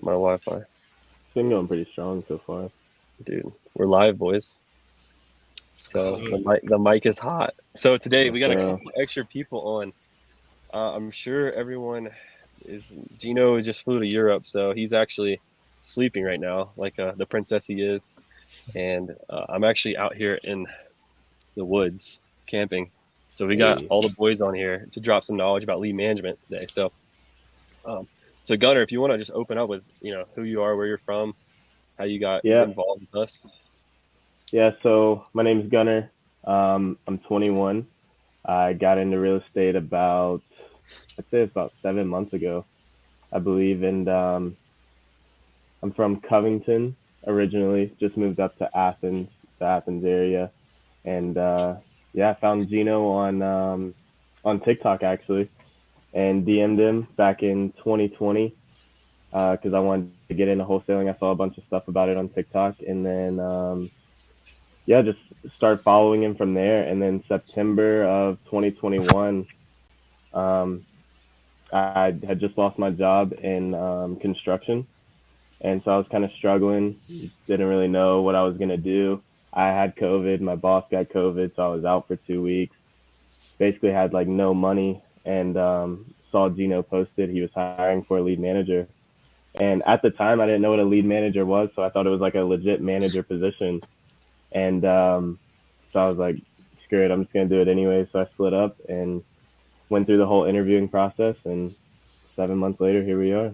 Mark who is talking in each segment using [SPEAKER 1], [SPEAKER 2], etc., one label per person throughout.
[SPEAKER 1] my Wi-Fi.
[SPEAKER 2] It's been going pretty strong so far.
[SPEAKER 1] Dude, we're live, boys.
[SPEAKER 3] Let's
[SPEAKER 1] So
[SPEAKER 3] go.
[SPEAKER 1] the mic is hot. So today
[SPEAKER 2] Let's
[SPEAKER 1] we got a
[SPEAKER 2] go.
[SPEAKER 1] couple extra people on. I'm sure everyone is. Gino just flew to Europe, so he's actually sleeping right now, like the princess he is. And I'm actually out here in the woods camping. So we got
[SPEAKER 2] Hey.
[SPEAKER 1] all the boys on here to drop some knowledge about lead management today. Um, so Gunnar, if you want to just open up with who you are, where you're from, how you got
[SPEAKER 2] Yeah.
[SPEAKER 1] involved with us.
[SPEAKER 2] Yeah. So my name's Gunnar. I'm 21. I got into real estate I'd say it's about 7 months ago, I believe. And I'm from Covington originally. Just moved up to Athens, the Athens area. And yeah, I found Gino on TikTok actually, and DM'd him back in 2020 because I wanted to get into wholesaling. I saw a bunch of stuff about it on TikTok, and then yeah, just started following him from there. And then September of 2021, um, I had just lost my job in construction, and so I was kind of struggling. Didn't really know what I was gonna do. I had COVID. My boss got COVID, so I was out for 2 weeks. Basically, had like no money, and saw Gino posted he was hiring for a lead manager. And at the time, I didn't know what a lead manager was, so I thought it was like a legit manager position. And so I was like, screw it, I'm just gonna do it anyway. So I split up and went through the whole interviewing process, and 7 months later, here we are.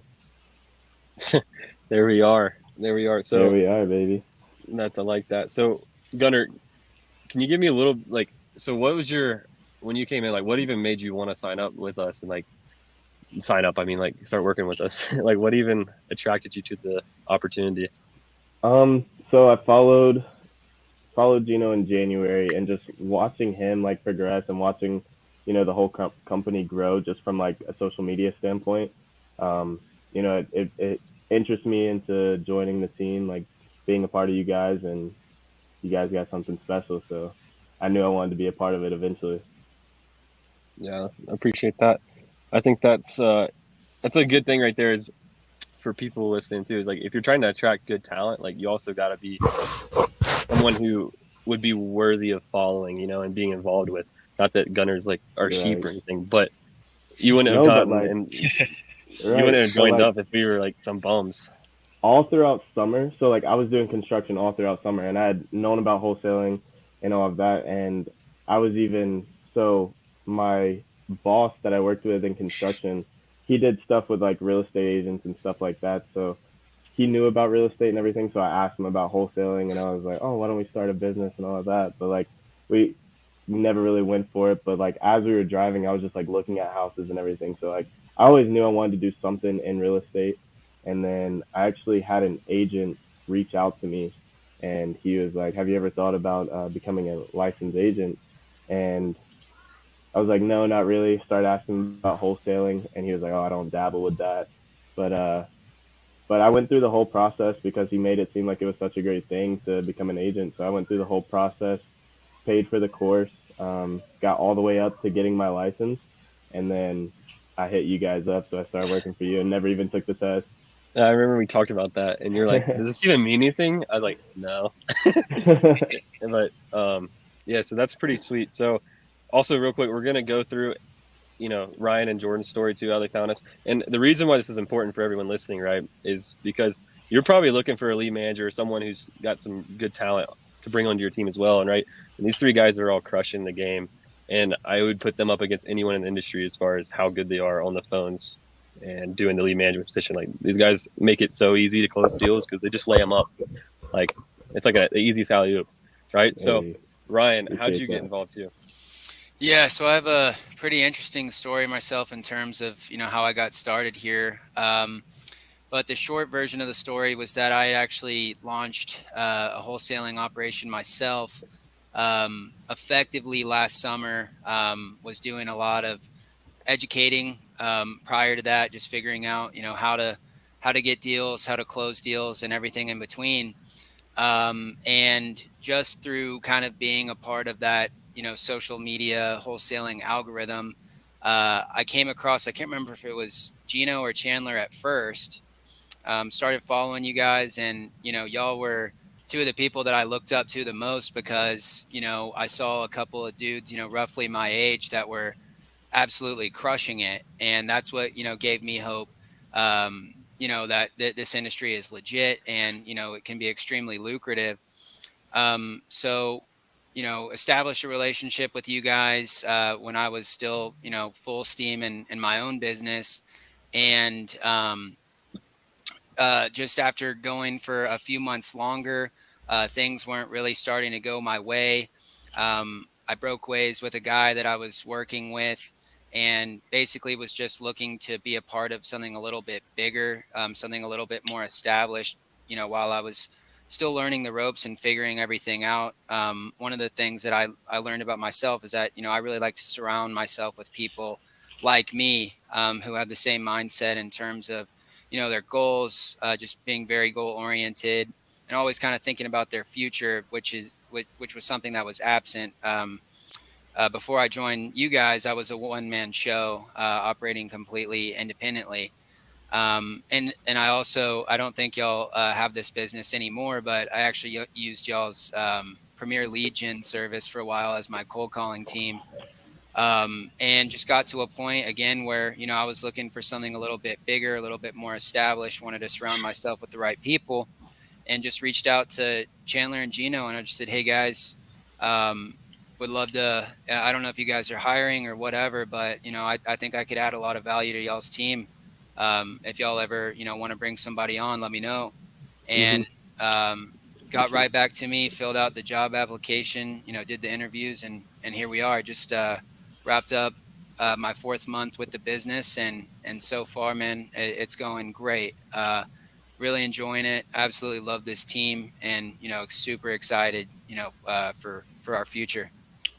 [SPEAKER 1] There we are. There we are.
[SPEAKER 2] There
[SPEAKER 1] So
[SPEAKER 2] we are, baby.
[SPEAKER 1] I like that. So Gunnar, can you give me a little like so what was your when you came in, like what even made you want to sign up with us and like sign up, I mean like start working with us? Like what even attracted you to the opportunity?
[SPEAKER 2] So I followed Gino in January, and just watching him like progress and watching, the whole company grow just from like a social media standpoint. Um, it interests me into joining the team, like being a part of you guys, and you guys got something special. So I knew I wanted to be a part of it eventually.
[SPEAKER 1] Yeah, I appreciate that. I think that's a good thing right there is for people listening too is like if you're trying to attract good talent, like you also got to be someone who would be worthy of following, and being involved with. Not that Gunners like are sheep
[SPEAKER 2] Right.
[SPEAKER 1] or anything, but you wouldn't have
[SPEAKER 2] No, but
[SPEAKER 1] gotten
[SPEAKER 2] like
[SPEAKER 1] and you
[SPEAKER 2] right,
[SPEAKER 1] wouldn't have
[SPEAKER 2] but
[SPEAKER 1] joined
[SPEAKER 2] like
[SPEAKER 1] up if we were like some bums.
[SPEAKER 2] all throughout summer. So like I was doing construction all throughout summer, and I had known about wholesaling and all of that. And I was even so my boss that I worked with in construction, he did stuff with like real estate agents and stuff like that. So he knew about real estate and everything. So I asked him about wholesaling, and I was like, oh, why don't we start a business and all of that? But like we never really went for it. But like as we were driving, I was just like looking at houses and everything. So like I always knew I wanted to do something in real estate. And then I actually had an agent reach out to me, and he was like, "Have you ever thought about becoming a licensed agent?" And I was like, "No, not really." Started asking about wholesaling, and he was like, "Oh, I don't dabble with that." But I went through the whole process because he made it seem like it was such a great thing to become an agent. So I went through the whole process, paid for the course, got all the way up to getting my license, and then I hit you guys up. So I started working for you and never even took the test.
[SPEAKER 1] I remember we talked about that, and you're like, "Does this even mean anything?" I was like, "No," but yeah. So that's pretty sweet. So also, real quick, we're gonna go through Ryan and Jordan's story too, how they found us. And the reason why this is important for everyone listening, right, is because you're probably looking for a lead manager or someone who's got some good talent to bring onto your team as well. And right, and these three guys are all crushing the game. And I would put them up against anyone in the industry as far as how good they are on the phones and doing the lead management position. Like these guys make it so easy to close deals because they just lay them up. Like it's like a easy alley oop, right? So
[SPEAKER 2] Hey,
[SPEAKER 1] Ryan, how'd
[SPEAKER 2] appreciate
[SPEAKER 1] you get
[SPEAKER 2] that.
[SPEAKER 1] involved too?
[SPEAKER 3] Yeah, so I have a pretty interesting story myself in terms of how I got started here. But the short version of the story was that I actually launched a wholesaling operation myself effectively last summer. Was doing a lot of educating prior to that, just figuring out how to get deals, how to close deals, and everything in between. And just through kind of being a part of that, social media wholesaling algorithm, I came across, I can't remember if it was Gino or Chandler at first, started following you guys, and y'all were two of the people that I looked up to the most because I saw a couple of dudes roughly my age that were absolutely crushing it, and that's what gave me hope. That this industry is legit, and it can be extremely lucrative. So establish a relationship with you guys when I was still full steam in my own business, and just after going for a few months longer, things weren't really starting to go my way. I broke ways with a guy that I was working with, and basically was just looking to be a part of something a little bit bigger, something a little bit more established, while I was still learning the ropes and figuring everything out. One of the things that I learned about myself is that, I really like to surround myself with people like me, who have the same mindset in terms of, their goals, just being very goal oriented and always kind of thinking about their future, which was something that was absent. Before I joined you guys, I was a one-man show, operating completely independently. And I don't think y'all have this business anymore, but I actually used y'all's Premier Lead Gen service for a while as my cold calling team. And just got to a point again where, I was looking for something a little bit bigger, a little bit more established, wanted to surround myself with the right people, and just reached out to Chandler and Gino. And I just said, hey guys, would love to, I don't know if you guys are hiring or whatever, but, I think I could add a lot of value to y'all's team. If y'all ever, want to bring somebody on, let me know. And, got right back to me, filled out the job application, did the interviews, and here we are. Just wrapped up my 4th month with the business, and so far, man, it's going great. Really enjoying it. Absolutely love this team, and super excited, for our future.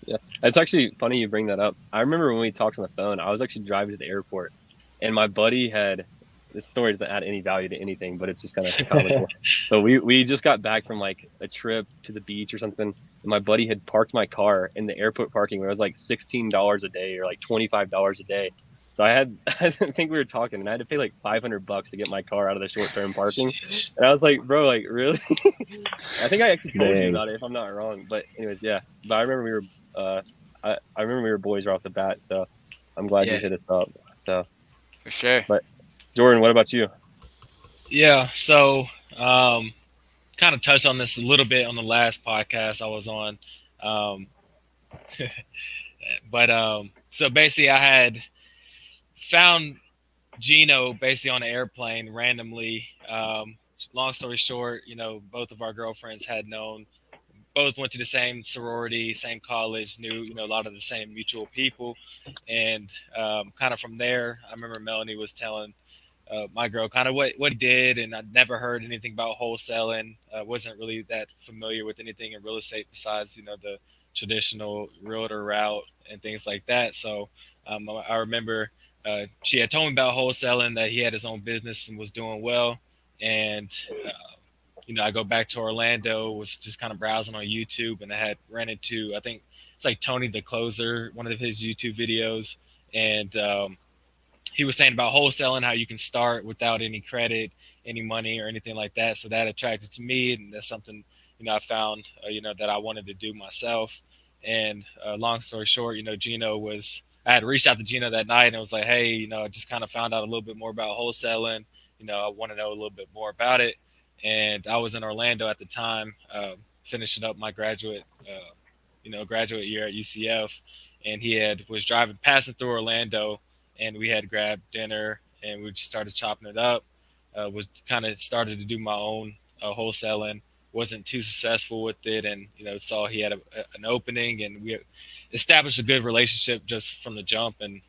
[SPEAKER 1] Yeah, it's actually funny you bring that up. I remember when we talked on the phone, I was actually driving to the airport, and my buddy had, this story doesn't add any value to anything, but it's just kind of comical. So we just got back from like a trip to the beach or something, and my buddy had parked my car in the airport parking where it was like $16 a day or like $25 a day. So I think we were talking, and I had to pay like $500 to get my car out of the short-term parking. And I was like, bro, like really? I think I actually told you about it if I'm not wrong. But anyways, yeah. But I remember we were, I remember we were boys right off the bat. So I'm glad you hit us up. So
[SPEAKER 3] for sure.
[SPEAKER 1] But Jordan, what about you?
[SPEAKER 4] Yeah, so kind of touched on this a little bit on the last podcast I was on. So basically I had found Gino basically on an airplane randomly. Long story short, both of our girlfriends had known, both went to the same sorority, same college, knew, a lot of the same mutual people. And kind of from there, I remember Melanie was telling my girl kind of what he did, and I'd never heard anything about wholesaling. Wasn't really that familiar with anything in real estate besides, the traditional realtor route and things like that. So I remember she had told me about wholesaling, that he had his own business and was doing well. And, I go back to Orlando, was just kind of browsing on YouTube, and I had ran into, I think it's like Tony the Closer, one of his YouTube videos. And he was saying about wholesaling, how you can start without any credit, any money or anything like that. So that attracted to me. And that's something, I found, that I wanted to do myself. And long story short, I had reached out to Gino that night, and it was like, hey, I just kind of found out a little bit more about wholesaling. I want to know a little bit more about it. And I was in Orlando at the time, finishing up my graduate year at UCF. And he was passing through Orlando, and we had grabbed dinner, and we just started chopping it up. Was kind of started to do my own wholesaling. Wasn't too successful with it, and saw he had an opening, and we established a good relationship just from the jump, and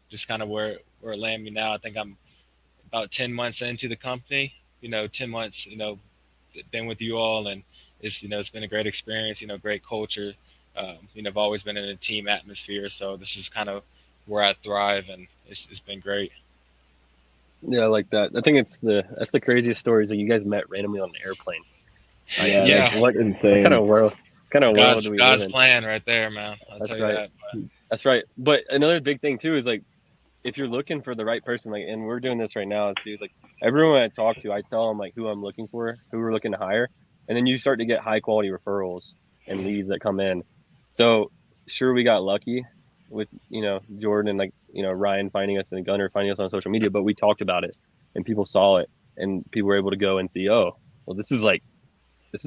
[SPEAKER 4] just kind of where it landed me now. I think I'm about 10 months into the company. 10 months, been with you all, and it's been a great experience. Great culture. I've always been in a team atmosphere, so this is kind of where I thrive, and it's been great.
[SPEAKER 1] Yeah, I like that. I think that's the craziest story is that you guys met randomly on an airplane.
[SPEAKER 2] Yeah.
[SPEAKER 1] Like, what insane kind of world do we
[SPEAKER 4] God's
[SPEAKER 1] live in?
[SPEAKER 4] plan right there, man. I'll
[SPEAKER 1] That's
[SPEAKER 4] tell you
[SPEAKER 1] right.
[SPEAKER 4] that.
[SPEAKER 1] That's right. But another big thing too is like if you're looking for the right person, like, and we're doing this right now, dude, like everyone I talk to, I tell them like who I'm looking for, who we're looking to hire. And then you start to get high quality referrals and leads that come in. So sure, we got lucky with, Jordan and like, Ryan finding us and Gunnar finding us on social media, but we talked about it and people saw it and people were able to go and see, oh, well, this is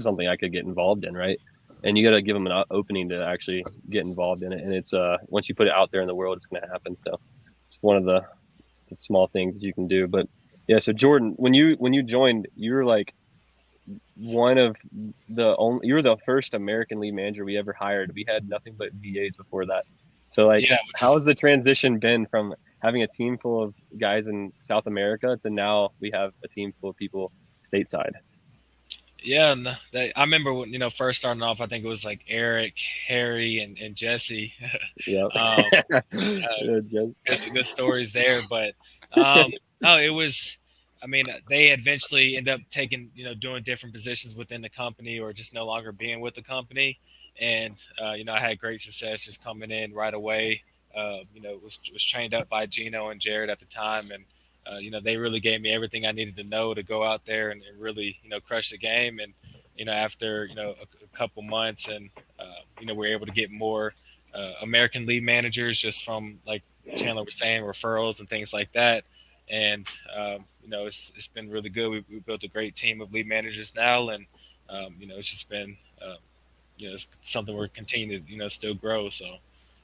[SPEAKER 1] something I could get involved in. Right. And you got to give them an opening to actually get involved in it. And it's, once you put it out there in the world, it's going to happen. So it's one of the small things that you can do. But yeah, so Jordan, when you joined, you were like you were the first American lead manager we ever hired. We had nothing but VAs before that. So like,
[SPEAKER 4] Yeah,
[SPEAKER 1] how's the transition been from having a team full of guys in South America to now we have a team full of people stateside?
[SPEAKER 4] Yeah, and I remember when, first starting off, I think it was like Eric, Harry, and Jesse.
[SPEAKER 1] Yeah.
[SPEAKER 4] Good stories there, but no, it was. I mean, they eventually end up taking, doing different positions within the company or just no longer being with the company. And I had great success just coming in right away. Was trained up by Gino and Jared at the time, and they really gave me everything I needed to know to go out there and really, crush the game. And, after, a couple months and, we were able to get more American lead managers just from, like Chandler was saying, referrals and things like that. And, it's been really good. We built a great team of lead managers now. And, it's just been, it's something we're continuing to, still grow. So.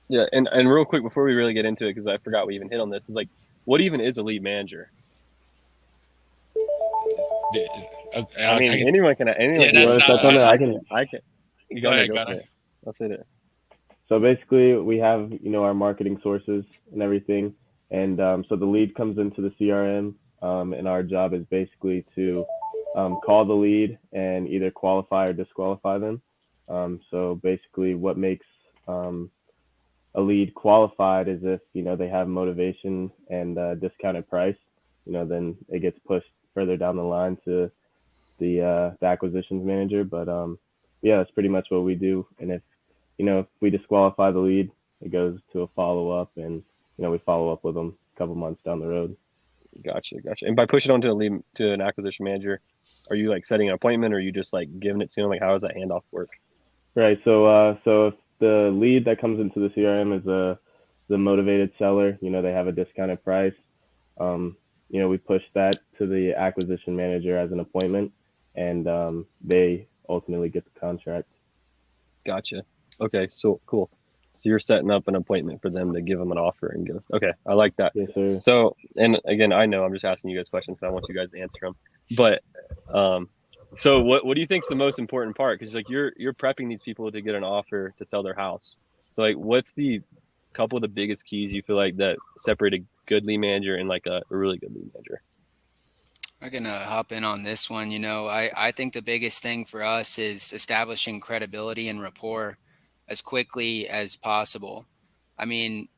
[SPEAKER 1] Yeah. And real quick, before we really get into it, because I forgot we even hit on this, is like, what even is a lead manager? I mean, anyone can.
[SPEAKER 2] I can.
[SPEAKER 1] You
[SPEAKER 4] go ahead,
[SPEAKER 1] go
[SPEAKER 4] Gunnar.
[SPEAKER 1] I'll say it.
[SPEAKER 2] So basically, we have our marketing sources and everything, and so the lead comes into the CRM, and our job is basically to call the lead and either qualify or disqualify them. So basically, what makes a lead qualified is if they have motivation and discounted price. Then it gets pushed further down the line to the acquisitions manager. But yeah, that's pretty much what we do. And if we disqualify the lead, it goes to a follow up, and we follow up with them a couple months down the road.
[SPEAKER 1] Gotcha. And by pushing on to an acquisition manager, are you like setting an appointment, or are you just like giving it to them? Like, how does that handoff work?
[SPEAKER 2] Right. So if the lead that comes into the CRM is the motivated seller, they have a discounted price. We push that to the acquisition manager as an appointment, and they ultimately get the contract.
[SPEAKER 1] Gotcha. Okay, so cool. So you're setting up an appointment for them to give them an offer and go. Okay, I like that.
[SPEAKER 2] Yes, sir.
[SPEAKER 1] So, and again, I know I'm just asking you guys questions, but I want you guys to answer them. But so what do you think is the most important part? Because like you're prepping these people to get an offer to sell their house. So like, what's the couple of the biggest keys you feel like that separate a good lead manager and like a really good lead manager?
[SPEAKER 3] I'm going to hop in on this one. I think the biggest thing for us is establishing credibility and rapport as quickly as possible. I mean,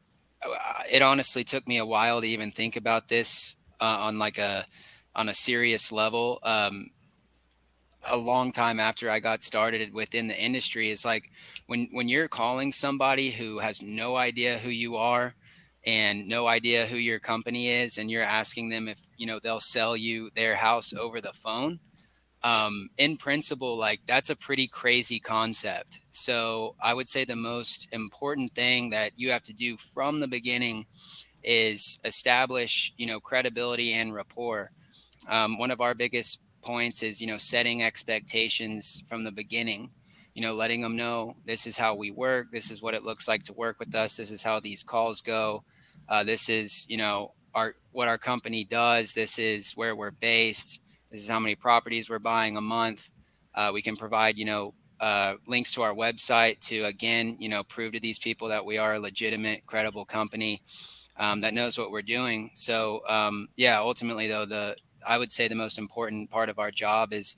[SPEAKER 3] it honestly took me a while to even think about this on a serious level. A long time after I got started within the industry, is like when you're calling somebody who has no idea who you are and no idea who your company is, and you're asking them if they'll sell you their house over the phone. In principle, like that's a pretty crazy concept. So I would say the most important thing that you have to do from the beginning is establish credibility and rapport. One of our biggest points is setting expectations from the beginning, letting them know this is how we work, this is what it looks like to work with us, this is how these calls go, this is what our company does, this is where we're based, this is how many properties we're buying a month. We can provide links to our website to again prove to these people that we are a legitimate, credible company that knows what we're doing. So ultimately though, I would say the most important part of our job is,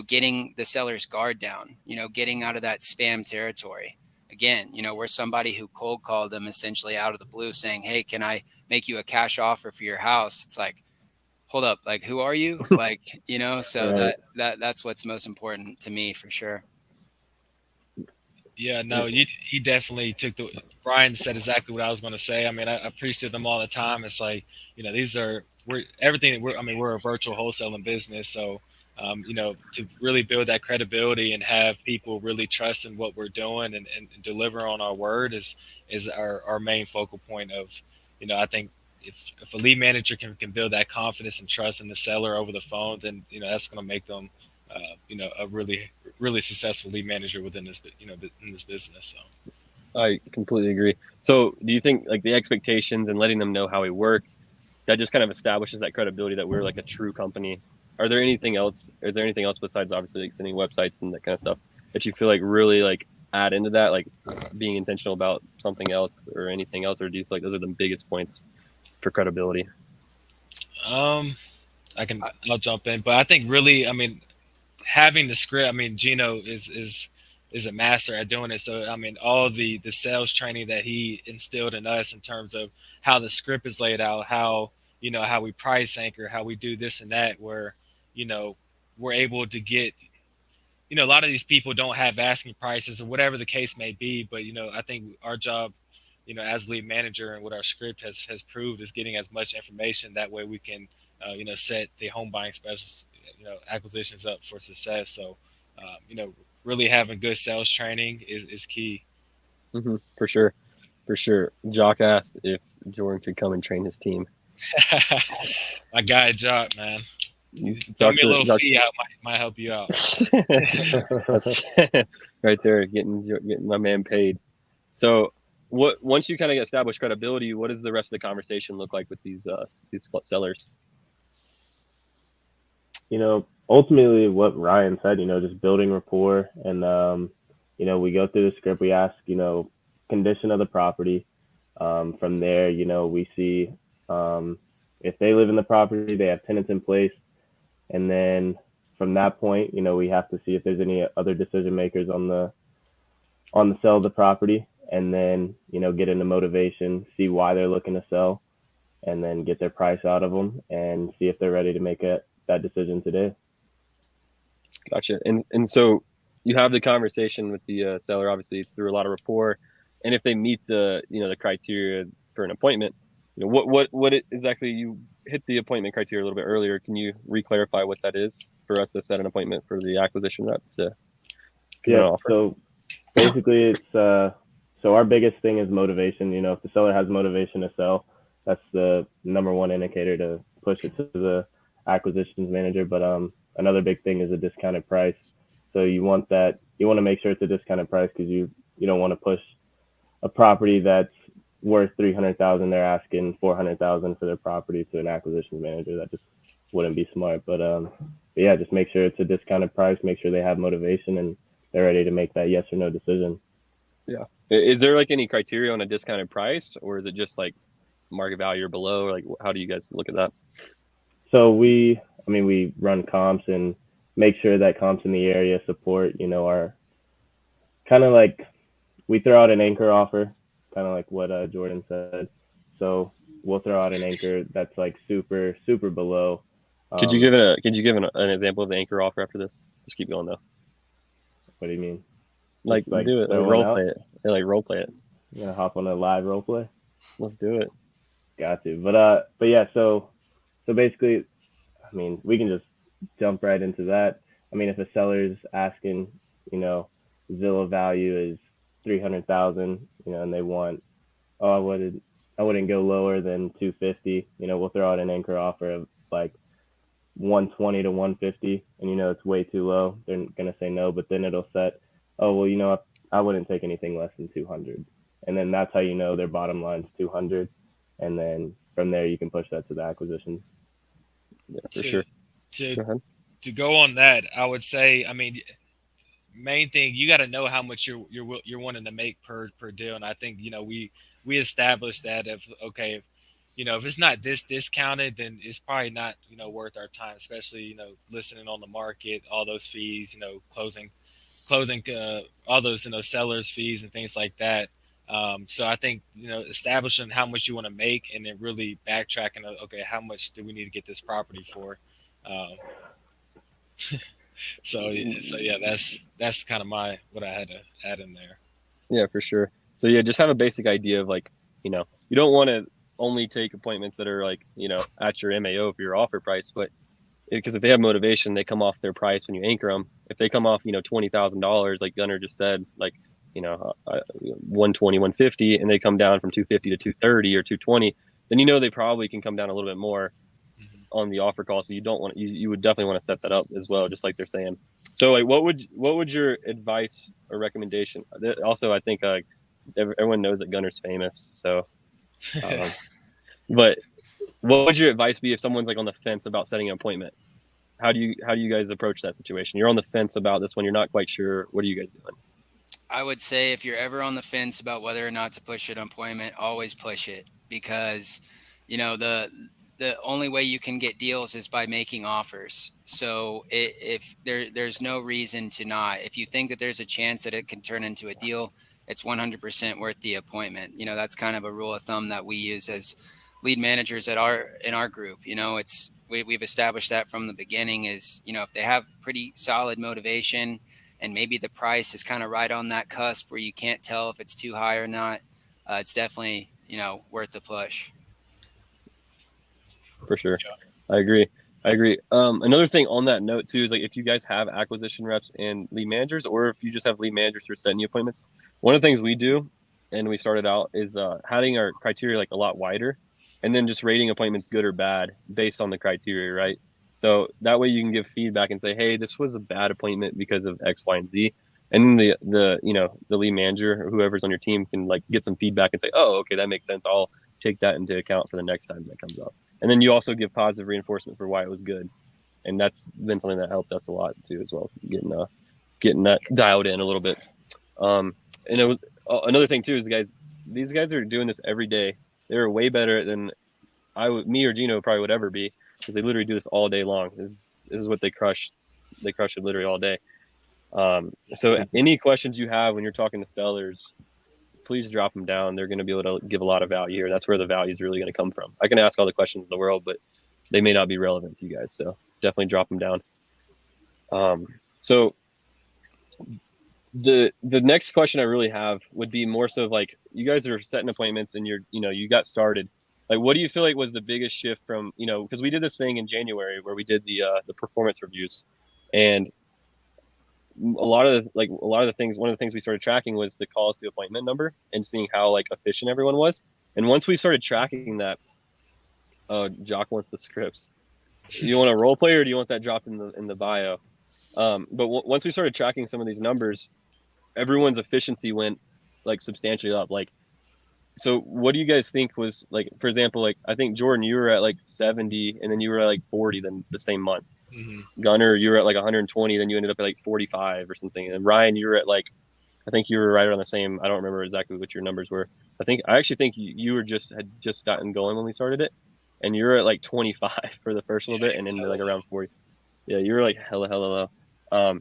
[SPEAKER 3] getting the seller's guard down, getting out of that spam territory. Again, we're somebody who cold called them essentially out of the blue saying, hey, can I make you a cash offer for your house? It's like, hold up, like, who are you? Like, so
[SPEAKER 2] Right.
[SPEAKER 3] that's what's most important to me for sure.
[SPEAKER 4] Yeah, no, he definitely took the. Brian said exactly what I was going to say. I mean, I preach to them all the time. It's like, these are we're everything. We're I mean, we're a virtual wholesaling business, so to really build that credibility and have people really trust in what we're doing and deliver on our word is our main focal point of, I think if a lead manager can build that confidence and trust in the seller over the phone, then that's going to make them a really successful lead manager within this in this business. So
[SPEAKER 1] I completely agree. So do you think like the expectations and letting them know how we work, that just kind of establishes that credibility that we're like a true company? Are there anything else? Is there anything else besides obviously extending websites and that kind of stuff that you feel like really like add into that, like being intentional about something else or anything else, or do you feel like those are the biggest points for credibility?
[SPEAKER 4] um, I'll jump in, but I think really, I mean, having the script. I mean, Gino is a master at doing it. So I mean, all the sales training that he instilled in us in terms of how the script is laid out, how how we price anchor, how we do this and that, where you know we're able to get a lot of these people don't have asking prices or whatever the case may be. But I think our job, as lead manager and what our script has proved is getting as much information. That way we can, set the home buying specialists, acquisitions up for success. So, really having good sales training is key.
[SPEAKER 1] For sure, for sure. Jock asked if Jordan could come and train his team.
[SPEAKER 4] My guy, Jock, man. Throw me
[SPEAKER 1] Jock's
[SPEAKER 4] a little
[SPEAKER 1] Jock's,
[SPEAKER 4] fee out, might help you out.
[SPEAKER 1] that's right there, getting my man paid. So, what once you kind of establish credibility, what does the rest of the conversation look like with these sellers?
[SPEAKER 2] Ultimately what Ryan said, just building rapport. And, we go through the script, we ask, condition of the property. From there, we see if they live in the property, they have tenants in place. And then from that point, we have to see if there's any other decision makers on the sell of the property. And then, get into motivation, see why they're looking to sell, and then get their price out of them and see if they're ready to make that decision today.
[SPEAKER 1] Gotcha. And so you have the conversation with the seller, obviously through a lot of rapport, and if they meet the the criteria for an appointment, what exactly you hit the appointment criteria a little bit earlier. Can you re-clarify what that is for us to set an appointment for the acquisition rep to give an offer?
[SPEAKER 2] So basically it's so our biggest thing is motivation. If the seller has motivation to sell, that's the number one indicator to push it to the acquisitions manager. But another big thing is a discounted price. So you want to make sure it's a discounted price because you don't want to push a property that's worth 300,000. They're asking 400,000 for their property to an acquisitions manager. That just wouldn't be smart. But yeah, just make sure it's a discounted price. Make sure they have motivation and they're ready to make that yes or no decision.
[SPEAKER 1] Yeah. Is there like any criteria on a discounted price, or is it just like market value or below? Like, how do you guys look at that?
[SPEAKER 2] So we run comps and make sure that comps in the area support, our kind of like we throw out an anchor offer, kind of like what Jordan said. So we'll throw out an anchor that's like super, super below.
[SPEAKER 1] Could you give an example of the anchor offer after this? Just keep going though.
[SPEAKER 2] What do you mean?
[SPEAKER 1] Like do it, like role play it. Yeah, like role play it.
[SPEAKER 2] You gonna hop on a live role play?
[SPEAKER 1] Let's do it.
[SPEAKER 2] Got to. But yeah, so basically, we can just jump right into that. If a seller's asking, Zillow value is 300,000, and they want, I wouldn't go lower than 250. We'll throw out an anchor offer of like 120 to 150, and it's way too low. They're gonna say no, but then it'll set, oh well, I wouldn't take anything less than 200, and then that's how their bottom line's 200, and then from there you can push that to the acquisition.
[SPEAKER 1] Yeah, for sure.
[SPEAKER 4] To go on that, I would say, main thing, you got to know how much you're wanting to make per deal, and I think we established that if if it's not this discounted, then it's probably not worth our time, especially listening on the market, all those fees, closing all those sellers fees and things like that. So I think establishing how much you want to make and then really backtracking, okay, how much do we need to get this property for? So yeah, that's kind of what I had to add in there.
[SPEAKER 1] Yeah, for sure. So yeah, just have a basic idea of like, you don't want to only take appointments that are like, at your MAO for your offer price, but because if they have motivation, they come off their price when you anchor them. If they come off, $20,000, like Gunnar just said, like, 120, 150, and they come down from 250 to 230 or 220, then they probably can come down a little bit more on the offer call. So you don't want you would definitely want to set that up as well, just like they're saying. So like, what would your advice or recommendation? Also, I think everyone knows that Gunnar's famous. So, but what would your advice be if someone's like on the fence about setting an appointment? How do you guys approach that situation? You're on the fence about this one. You're not quite sure. What are you guys doing?
[SPEAKER 3] I would say if you're ever on the fence about whether or not to push an appointment, always push it, because the only way you can get deals is by making offers. So if there's no reason to not. If you think that there's a chance that it can turn into a deal, it's 100% worth the appointment. That's kind of a rule of thumb that we use as lead managers in our group. We've established that from the beginning is, if they have pretty solid motivation and maybe the price is kind of right on that cusp where you can't tell if it's too high or not, it's definitely, worth the push.
[SPEAKER 1] For sure. I agree. Another thing on that note too is like if you guys have acquisition reps and lead managers, or if you just have lead managers who are setting you appointments, one of the things we do, and we started out, is having our criteria like a lot wider, and then just rating appointments good or bad based on the criteria, right? So that way you can give feedback and say, hey, this was a bad appointment because of X, Y, and Z. And then the lead manager or whoever's on your team can like get some feedback and say, oh, okay, that makes sense. I'll take that into account for the next time that comes up. And then you also give positive reinforcement for why it was good, and that's been something that helped us a lot too, as well, getting that dialed in a little bit. And it was another thing too is these guys are doing this every day. They're way better than me or Gino probably would ever be, because they literally do this all day long. This is what they crush. They crush it literally all day. So any questions you have when you're talking to sellers, please drop them down. They're going to be able to give a lot of value here. That's where the value is really going to come from. I can ask all the questions in the world, but they may not be relevant to you guys. So definitely drop them down. So the next question I really have would be more so like, you guys are setting appointments and you got started. Like, what do you feel like was the biggest shift from, because we did this thing in January where we did the performance reviews, and a lot of the things, one of the things we started tracking was the calls to appointment number and seeing how like efficient everyone was. And once we started tracking that, Jock wants the scripts. You want a role play, or do you want that dropped in the bio? But once we started tracking some of these numbers, everyone's efficiency went like substantially up. Like, so what do you guys think was, like, for example, like I think Jordan, you were at like 70, and then you were at like 40 then the same month. Gunnar, you were at like 120, then you ended up at like 45 or something. And Ryan, you were at like, I think you were right around the same. I don't remember exactly what your numbers were. I actually think you had just gotten going when we started it, and you were at like 25 for the first little bit, and then like around 40. Yeah, you were like hella low.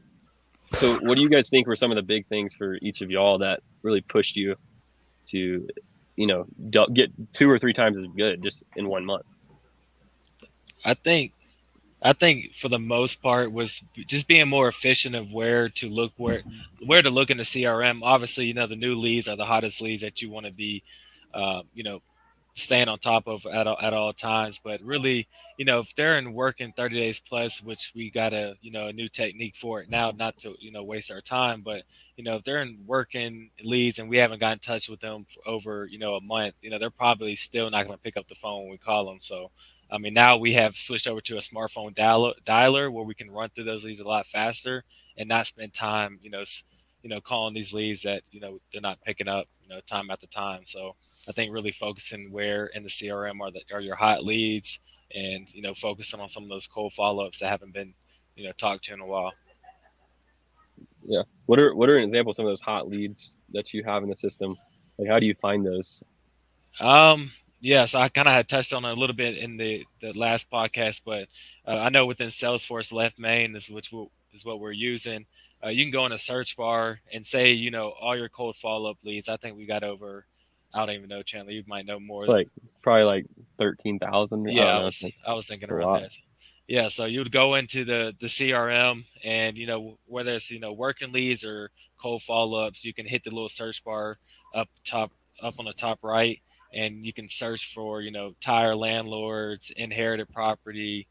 [SPEAKER 1] So what do you guys think were some of the big things for each of y'all that really pushed you to, get 2 or 3 times as good just in 1 month?
[SPEAKER 4] I think for the most part was just being more efficient of where to look in the CRM. Obviously, the new leads are the hottest leads that you want to be, staying on top of at all times. But really, if they're in working 30 days plus, which we got a new technique for it now, not to waste our time, but if they're in working leads and we haven't got in touch with them for over a month, they're probably still not going to pick up the phone when we call them. So I mean, now we have switched over to a smartphone dialer where we can run through those leads a lot faster and not spend time, calling these leads that, they're not picking up, time after time. So I think really focusing where in the CRM are your hot leads, and, focusing on some of those cold follow-ups that haven't been, talked to in a while.
[SPEAKER 1] Yeah. What are an example of some of those hot leads that you have in the system? Like, how do you find those?
[SPEAKER 4] Yeah, so I kind of had touched on it a little bit in the last podcast, but I know within Salesforce Left Main is what we're using. You can go in a search bar and say, all your cold follow-up leads. I think we got over, I don't even know, Chandler, you might know more.
[SPEAKER 1] It's like probably like 13,000.
[SPEAKER 4] Yeah,
[SPEAKER 1] I don't know.
[SPEAKER 4] I was thinking
[SPEAKER 1] a
[SPEAKER 4] around
[SPEAKER 1] lot.
[SPEAKER 4] that. Yeah, so you would go into the CRM, and whether it's working leads or cold follow-ups, you can hit the little search bar up top, up on the top right, and you can search for tire landlords, inherited property,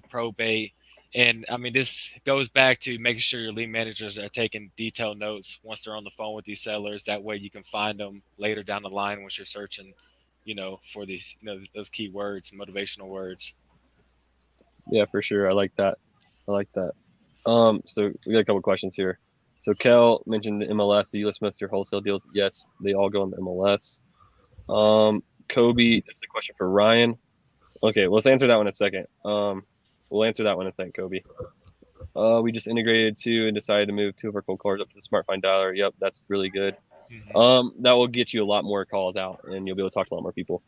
[SPEAKER 4] probate. And I mean, this goes back to making sure your lead managers are taking detailed notes once they're on the phone with these sellers. That way you can find them later down the line once you're searching for these those keywords, motivational words.
[SPEAKER 1] Yeah, for sure. I like that. So we got a couple questions here. So Kel mentioned the MLS. Do you list most of your wholesale deals? Yes, they all go on the MLS. Kobe, this is a question for Ryan. Okay, let's answer that one in a second. We'll answer that one in a second, Kobe. We just integrated two and decided to move two of our cold callers up to the Smart Find Dialer. Yep, that's really good. That will get you a lot more calls out, and you'll be able to talk to a lot more people.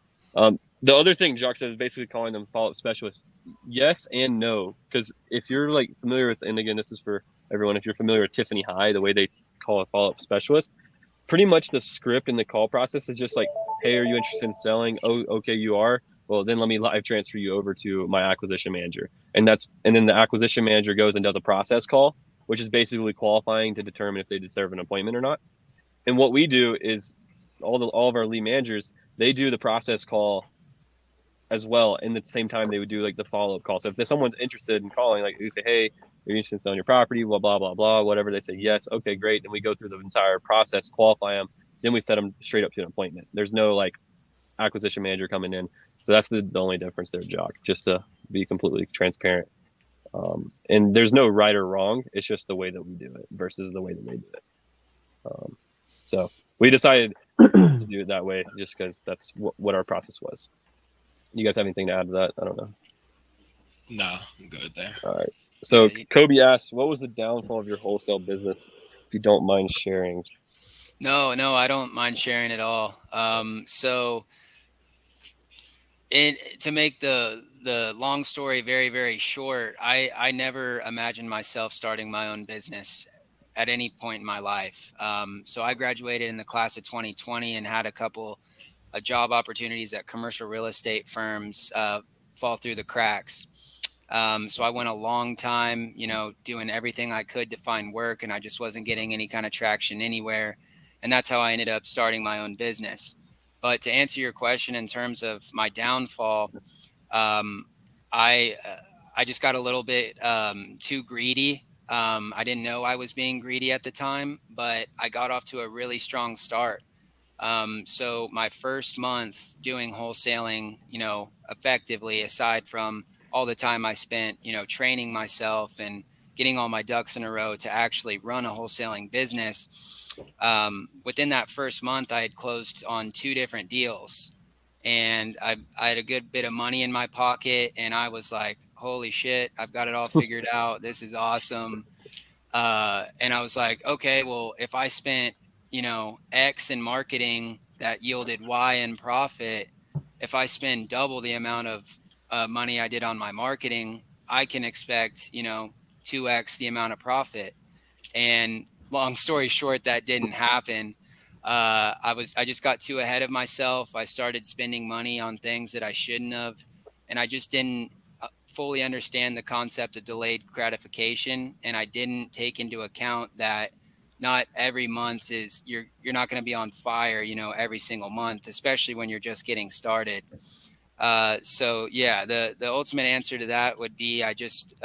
[SPEAKER 1] The other thing Jock said is basically calling them follow-up specialists. Yes and no, because if you're like familiar with, and again, this is for everyone, if you're familiar with Tiffany High, the way they call a follow-up specialist, pretty much the script and the call process is just like, hey, are you interested in selling? Oh, okay, you are. Well, then let me live transfer you over to my acquisition manager. And then the acquisition manager goes and does a process call, which is basically qualifying to determine if they deserve an appointment or not. And what we do is all of our lead managers, they do the process call as well. And at the same time, they would do like the follow-up call. So if someone's interested in calling, like you say, hey, you're interested in selling your property, blah, blah, blah, blah, whatever. They say, yes. Okay, great. Then we go through the entire process, qualify them. Then we set them straight up to an appointment. There's no like acquisition manager coming in. So that's the only difference there, Jock, just to be completely transparent. And there's no right or wrong. It's just the way that we do it versus the way that they do it. So we decided to do it that way just because that's what our process was. You guys have anything to add to that? I don't know.
[SPEAKER 4] No, I'm good there.
[SPEAKER 1] All right. So Kobe asks, what was the downfall of your wholesale business? If you don't mind sharing.
[SPEAKER 3] No, I don't mind sharing at all. So to make the long story very, very short, I never imagined myself starting my own business at any point in my life. So I graduated in the class of 2020 and had a couple of job opportunities at commercial real estate firms fall through the cracks. So I went a long time, doing everything I could to find work, and I just wasn't getting any kind of traction anywhere. And that's how I ended up starting my own business. But to answer your question in terms of my downfall, I just got a little bit too greedy. I didn't know I was being greedy at the time, but I got off to a really strong start. So my first month doing wholesaling, effectively, aside from all the time I spent, training myself and getting all my ducks in a row to actually run a wholesaling business, within that first month, I had closed on 2 different deals. And I had a good bit of money in my pocket, and I was like, holy shit, I've got it all figured out. This is awesome. And I was like, okay, well, if I spent, X in marketing that yielded Y in profit, if I spend double the amount of money I did on my marketing, I can expect, 2X the amount of profit. And long story short, that didn't happen. I just got too ahead of myself. I started spending money on things that I shouldn't have, and I just didn't fully understand the concept of delayed gratification. And I didn't take into account that not every month is you're not going to be on fire, every single month, especially when you're just getting started. So yeah, the ultimate answer to that would be I just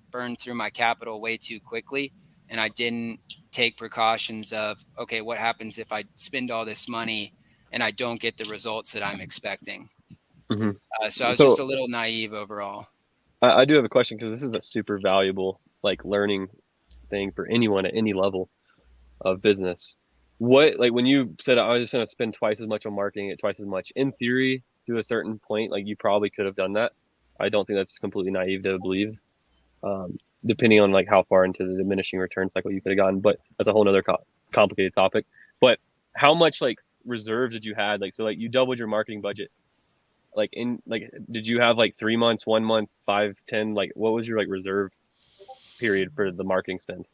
[SPEAKER 3] burned through my capital way too quickly, and I didn't take precautions of, okay, what happens if I spend all this money and I don't get the results that I'm expecting?
[SPEAKER 1] Mm-hmm.
[SPEAKER 3] So I was just a little naive overall.
[SPEAKER 1] I do have a question because this is a super valuable like learning thing for anyone at any level of business. What, like when you said I was just going to spend twice as much on marketing at twice as much, in theory, to a certain point, like you probably could have done that. I don't think that's completely naive to believe. Depending on like how far into the diminishing return cycle you could have gotten, but that's a whole nother complicated topic. But how much like reserves did you had? Like, so like you doubled your marketing budget. Like did you have like 3 months, 1 month, 5, 10, like what was your like reserve period for the marketing spend?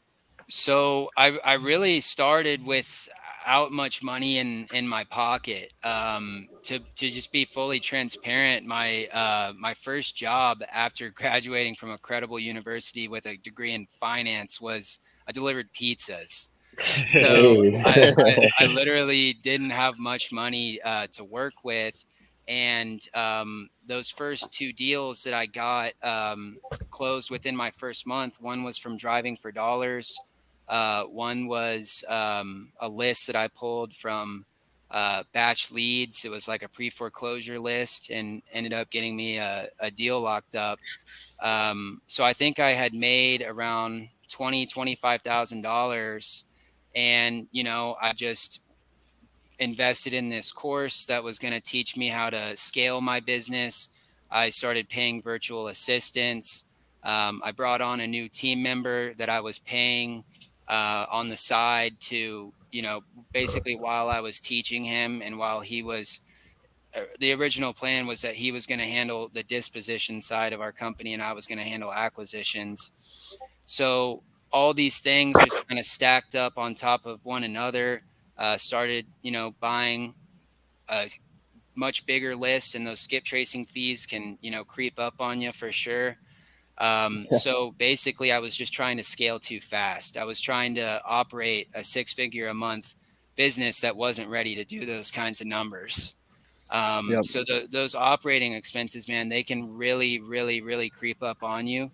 [SPEAKER 3] So I really started with, out much money in my pocket. To just be fully transparent, my first job after graduating from a credible university with a degree in finance was I delivered pizzas. So I literally didn't have much money to work with. And those first 2 deals that I got closed within my first month. One was from driving for dollars. One was a list that I pulled from batch leads. It was like a pre-foreclosure list and ended up getting me a deal locked up. So I think I had made around $25,000. And, I just invested in this course that was going to teach me how to scale my business. I started paying virtual assistants. I brought on a new team member that I was paying on the side to, basically while I was teaching him and while he was, the original plan was that he was going to handle the disposition side of our company and I was going to handle acquisitions. So all these things just kind of stacked up on top of one another. Started, buying a much bigger list, and those skip tracing fees can, creep up on you for sure. So basically I was just trying to scale too fast. I was trying to operate a 6-figure a month business that wasn't ready to do those kinds of numbers. So those operating expenses, man, they can really, really, really creep up on you.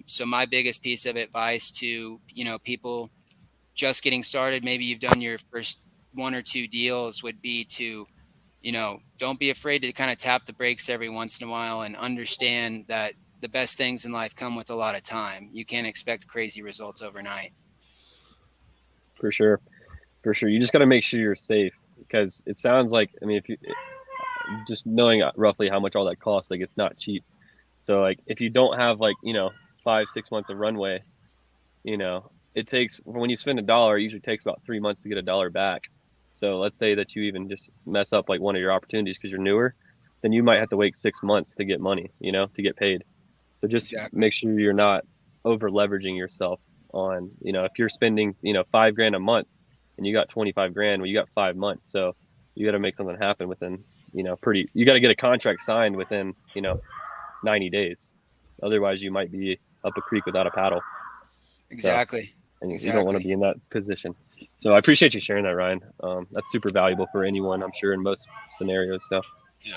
[SPEAKER 3] So my biggest piece of advice to, people just getting started, maybe you've done your first 1 or 2 deals, would be to, don't be afraid to kind of tap the brakes every once in a while and understand that the best things in life come with a lot of time. You can't expect crazy results overnight.
[SPEAKER 1] For sure. You just got to make sure you're safe, because it sounds like, I mean, if you just knowing roughly how much all that costs, like it's not cheap. So like if you don't have 5-6 months of runway, it takes, when you spend $1, it usually takes about 3 months to get $1 back. So let's say that you even just mess up one of your opportunities because you're newer, then you might have to wait 6 months to get money, to get paid. So just make sure you're not over leveraging yourself on, if you're spending, $5,000 a month and you got 25 grand, well, you got 5 months. So you got to make something happen within, you got to get a contract signed within, 90 days. Otherwise you might be up a creek without a paddle.
[SPEAKER 3] Exactly.
[SPEAKER 1] And you don't want to be in that position. So I appreciate you sharing that, Ryan. That's super valuable for anyone, I'm sure, in most scenarios. So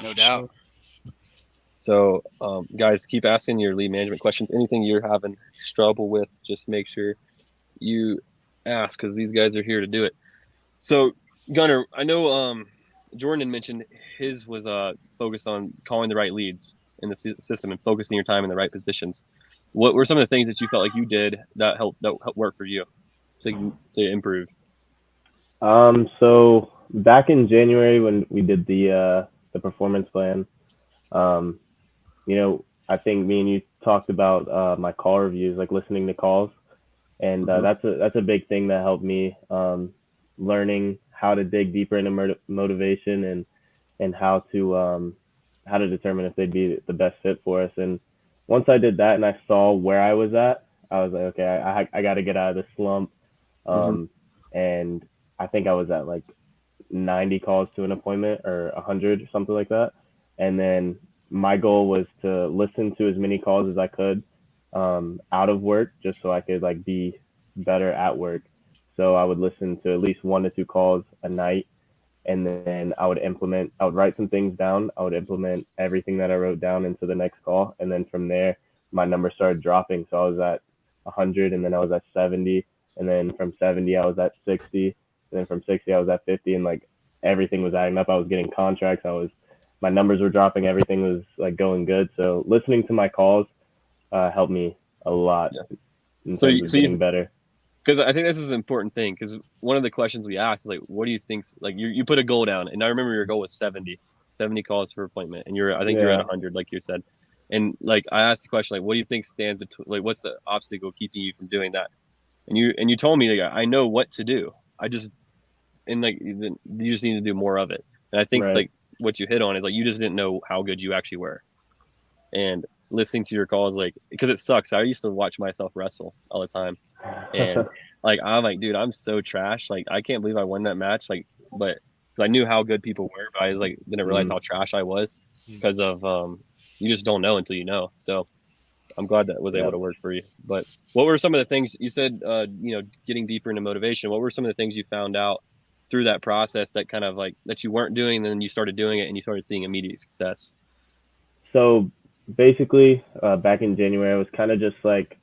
[SPEAKER 3] no doubt.
[SPEAKER 1] So guys, keep asking your lead management questions. Anything you're having trouble with, just make sure you ask, because these guys are here to do it. So Gunnar, I know Jordan had mentioned his was focused on calling the right leads in the system and focusing your time in the right positions. What were some of the things that you felt like you did that helped work for you to improve?
[SPEAKER 2] So back in January when we did the performance plan, I think me and you talked about my call reviews, like listening to calls, and that's a big thing that helped me, learning how to dig deeper into motivation and how to determine if they'd be the best fit for us. And once I did that and I saw where I was at, I was like, okay, I got to get out of this slump. And I think I was at 90 calls to an appointment or 100 or something like that. And then my goal was to listen to as many calls as I could out of work, just so I could be better at work. So I would listen to at least 1 to 2 calls a night. And then I would write some things down. I would implement everything that I wrote down into the next call. And then from there, my number started dropping. So I was at 100, and then I was at 70. And then from 70, I was at 60. And then from 60, I was at 50. And everything was adding up. I was getting contracts. My numbers were dropping. Everything was going good. So listening to my calls helped me a lot in terms of getting better.
[SPEAKER 1] Because I think this is an important thing, because one of the questions we asked is what do you think, you put a goal down, and I remember your goal was 70 calls per appointment, and you're at 100, like you said. And I asked the question, what do you think stands between, what's the obstacle keeping you from doing that? And you told me, I know what to do. You just need to do more of it. And I think what you hit on is you just didn't know how good you actually were. And listening to your calls, because it sucks. I used to watch myself wrestle all the time. And like, I'm like, dude, I'm so trash. Like, I can't believe I won that match. Like, but 'cause I knew how good people were, but I like didn't realize how trash I was because of you just don't know until you know. So I'm glad that was able to work for you. But what were some of the things you said? Getting deeper into motivation. What were some of the things you found out through that process that kind of like that you weren't doing, and then you started doing it and you started seeing immediate success?
[SPEAKER 2] So basically, back in January, I was kind of just like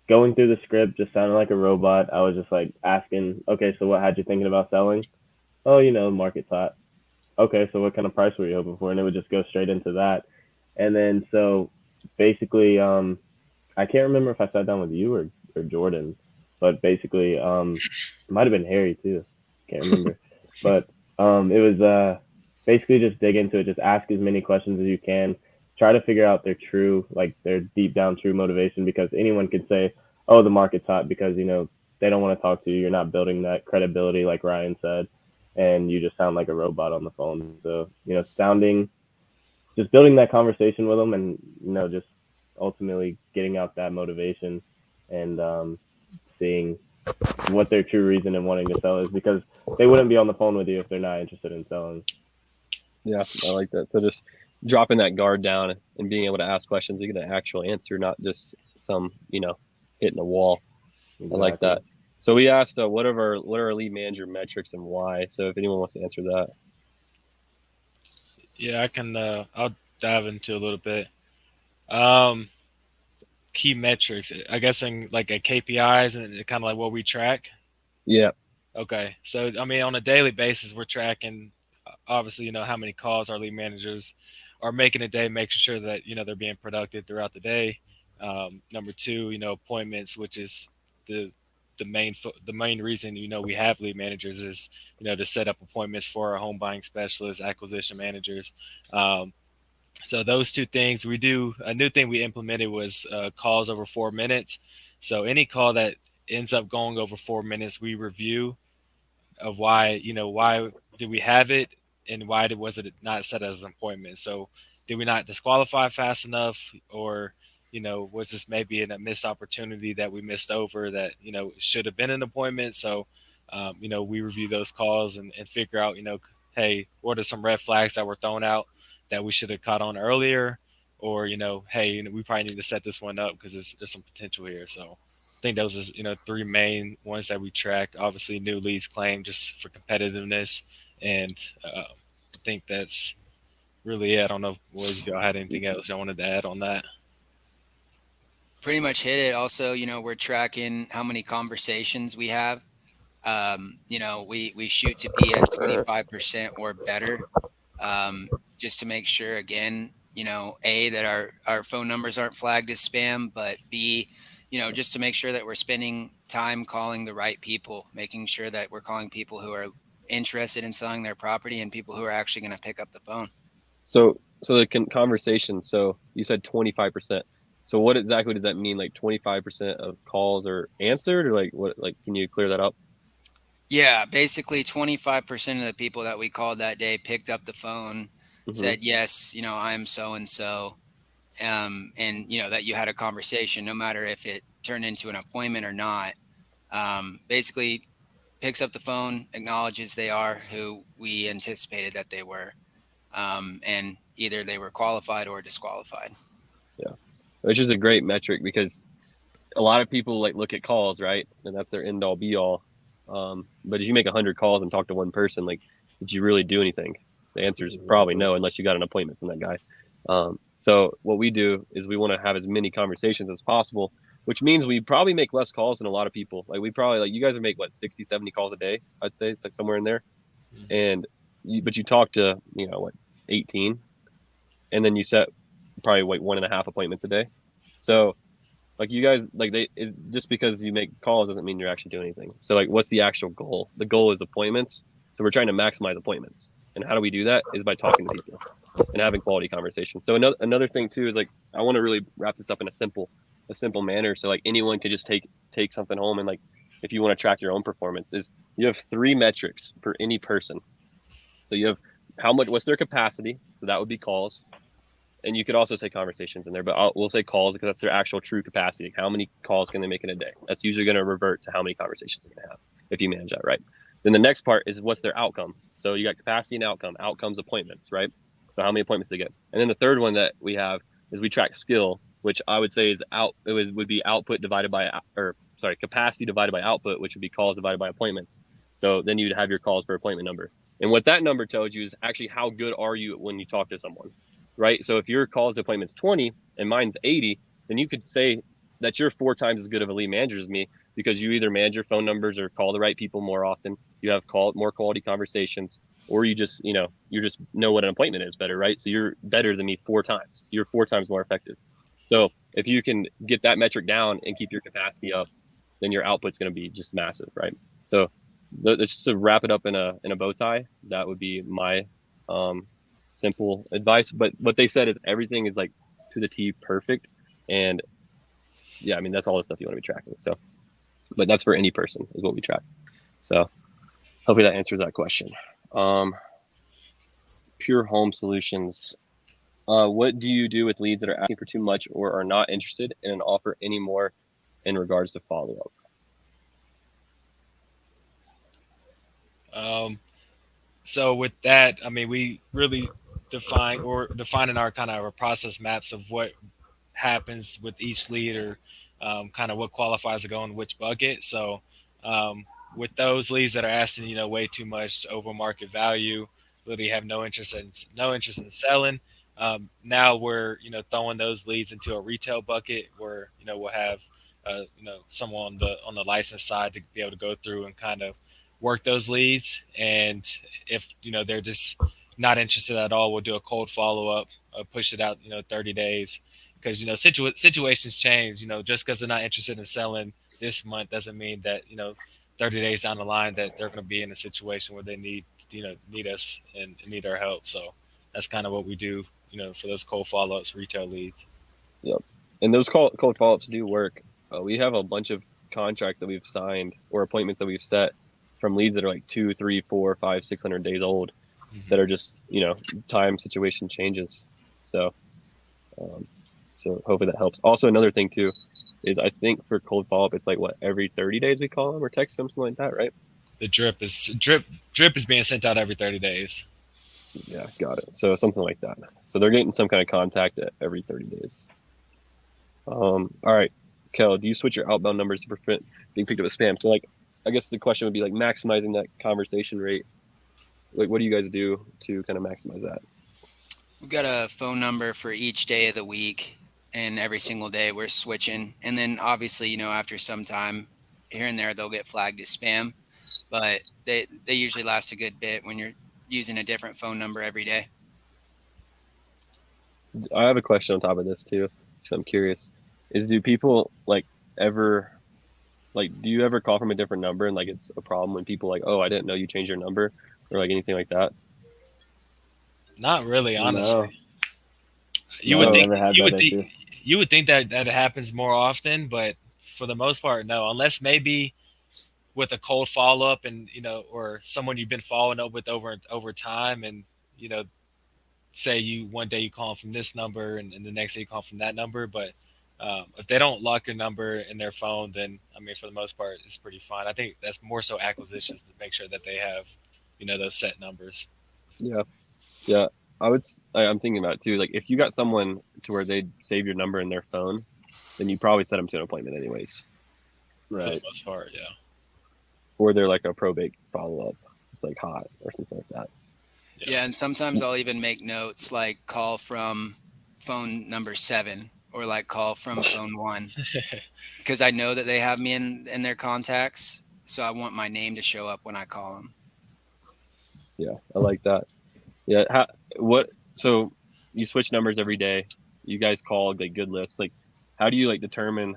[SPEAKER 2] going through the script, just sounding like a robot. I was just like asking, okay, so what had you thinking about selling? Oh, market's hot. Okay, so what kind of price were you hoping for? And it would just go straight into that. And then so basically, I can't remember if I sat down with you or Jordan, but basically, it might have been Harry too. Can't remember. But it was basically just dig into it, just ask as many questions as you can, try to figure out their deep down true motivation, because anyone could say, oh, the market's hot, because they don't want to talk to you. You're not building that credibility, like Ryan said, and you just sound like a robot on the phone. So just building that conversation with them, and just ultimately getting out that motivation, and seeing what their true reason in wanting to sell is, because they wouldn't be on the phone with you if they're not interested in selling.
[SPEAKER 1] Yeah, I like that. So just dropping that guard down and being able to ask questions, you get an actual answer, not just some hitting a wall. Exactly. I like that. So we asked what are our lead manager metrics and why. So if anyone wants to answer that.
[SPEAKER 4] Yeah, I can. I'll dive into a little bit. Key metrics, I guess, in like a KPIs and kind of like what we track.
[SPEAKER 1] Yeah.
[SPEAKER 4] Okay. So I mean, on a daily basis, we're tracking obviously how many calls our lead managers are making a day, making sure that they're being productive throughout the day. Number two, appointments, which is the main reason we have lead managers is to set up appointments for our home buying specialists, acquisition managers. So those two things we do. A new thing we implemented was calls over 4 minutes. So any call that ends up going over 4 minutes, we review of why did we have it, and why was it not set as an appointment. So did we not disqualify fast enough, or was this maybe a missed opportunity that we missed over that should have been an appointment. So we review those calls and figure out hey, what are some red flags that were thrown out that we should have caught on earlier, or hey, we probably need to set this one up because there's some potential here. So I think those are three main ones that we track. Obviously, new leads claim just for competitiveness, and I think that's really it. I don't know if y'all had anything else y'all wanted to add on that.
[SPEAKER 3] Pretty much hit it. Also, we're tracking how many conversations we have. We shoot to be at 25% or better, just to make sure, again, A, that our phone numbers aren't flagged as spam, but B, just to make sure that we're spending time calling the right people, making sure that we're calling people who are interested in selling their property and people who are actually going to pick up the phone.
[SPEAKER 1] So the conversation, so you said 25%. So what exactly does that mean? Like 25% of calls are answered, or like what, like, can you clear that up?
[SPEAKER 3] Yeah, basically 25% of the people that we called that day picked up the phone, said, yes, I'm so-and-so. And that you had a conversation, no matter if it turned into an appointment or not. Basically picks up the phone, acknowledges they are who we anticipated that they were, and either they were qualified or disqualified.
[SPEAKER 1] Yeah, which is a great metric, because a lot of people like look at calls, right, and that's their end all be all. But if you make 100 calls and talk to one person, like, did you really do anything? The answer is probably no, unless you got an appointment from that guy. So what we do is we want to have as many conversations as possible, which means we probably make less calls than a lot of people. Like, we probably, like, you guys would make 60, 70 calls a day, I'd say. It's like somewhere in there. And but you talk to 18, and then you set probably 1.5 appointments a day. So like, you guys, like, just because you make calls doesn't mean you're actually doing anything. So like, what's the actual goal? The goal is appointments. So we're trying to maximize appointments. And how do we do that? Is by talking to people and having quality conversations. So another thing too is, like, I want to really wrap this up in a simple manner. So like, anyone could just take something home, and like, if you want to track your own performance, is you have 3 metrics for any person. So you have what's their capacity. So that would be calls. and you could also say conversations in there, but we'll say calls because that's their actual true capacity. Like how many calls can they make in a day? That's usually going to revert to how many conversations they're going to have if you manage that right. Then the next part is what's their outcome. So you got capacity and outcome. Outcomes appointments, right? So how many appointments they get. And then the third one that we have is we track skill, which I would say is would be output divided by, or sorry, capacity divided by output, which would be calls divided by appointments. So then you'd have your calls per appointment number. And what that number tells you is actually how good are you when you talk to someone, right? So if your calls to appointment's 20 and mine's 80, then you could say that you're 4 times as good of a lead manager as me because you either manage your phone numbers or call the right people more often. You have more quality conversations, or you just know what an appointment is better, right? So you're better than me 4 times. You're 4 times more effective. So if you can get that metric down and keep your capacity up, then your output's going to be just massive, right? So just to wrap it up in a bow tie, that would be my simple advice. But what they said is everything is like to the T perfect. And yeah, I mean, that's all the stuff you want to be tracking. So, but that's for any person is what we track. So hopefully that answers that question. Pure Home Solutions. What do you do with leads that are asking for too much or are not interested in an offer anymore in regards to follow-up?
[SPEAKER 4] So with that, I mean, we really defining our kind of our process maps of what happens with each lead or kind of what qualifies to go in which bucket. So with those leads that are asking, way too much over market value, really have no interest in selling. Now we're, throwing those leads into a retail bucket where, we'll have, someone on the license side to be able to go through and kind of work those leads. And if, they're just not interested at all, we'll do a cold follow-up, push it out, 30 days. Because, situations change, just because they're not interested in selling this month doesn't mean that, 30 days down the line that they're going to be in a situation where they need us and need our help. So that's kind of what we do, for those cold follow-ups, retail leads.
[SPEAKER 1] Yep. And those cold follow-ups do work. We have a bunch of contracts that we've signed or appointments that we've set from leads that are like 2, 3, 4, 5, 600 days old that are just, time situation changes. So, so hopefully that helps. Also, another thing too is I think for cold follow-up, it's like every 30 days we call them or text them, something like that, right?
[SPEAKER 4] The drip is being sent out every 30 days.
[SPEAKER 1] Yeah, got it. So something like that. So they're getting some kind of contact every 30 days. All right, Kel, do you switch your outbound numbers to prevent being picked up as spam? So like, I guess the question would be like maximizing that conversation rate. Like, what do you guys do to kind of maximize that?
[SPEAKER 3] We've got a phone number for each day of the week, and every single day we're switching. And then obviously, after some time here and there, they'll get flagged as spam, but they usually last a good bit when you're using a different phone number every day.
[SPEAKER 1] I have a question on top of this too. So I'm curious, do people do you ever call from a different number and like it's a problem when people like, oh, I didn't know you changed your number or like anything like that?
[SPEAKER 4] Not really, honestly.
[SPEAKER 2] No.
[SPEAKER 4] You would think that happens more often, but for the most part, no. Unless maybe with a cold follow up and or someone you've been following up with over time, and say one day you call them from this number and the next day you call from that number, but if they don't lock your number in their phone, then I mean, for the most part, it's pretty fine. I think that's more so acquisitions to make sure that they have those set numbers.
[SPEAKER 1] Yeah. I'm thinking about it too. Like if you got someone to where they save your number in their phone, then you probably set them to an appointment anyways. Right.
[SPEAKER 4] For the most part, yeah.
[SPEAKER 1] Or they're like a probate follow-up. It's like hot or something like that.
[SPEAKER 3] Yeah, and sometimes I'll even make notes like call from phone number 7 or like call from phone 1 because I know that they have me in their contacts. So I want my name to show up when I call them.
[SPEAKER 1] Yeah, I like that. Yeah. So you switch numbers every day. You guys call like good lists. Like, how do you like determine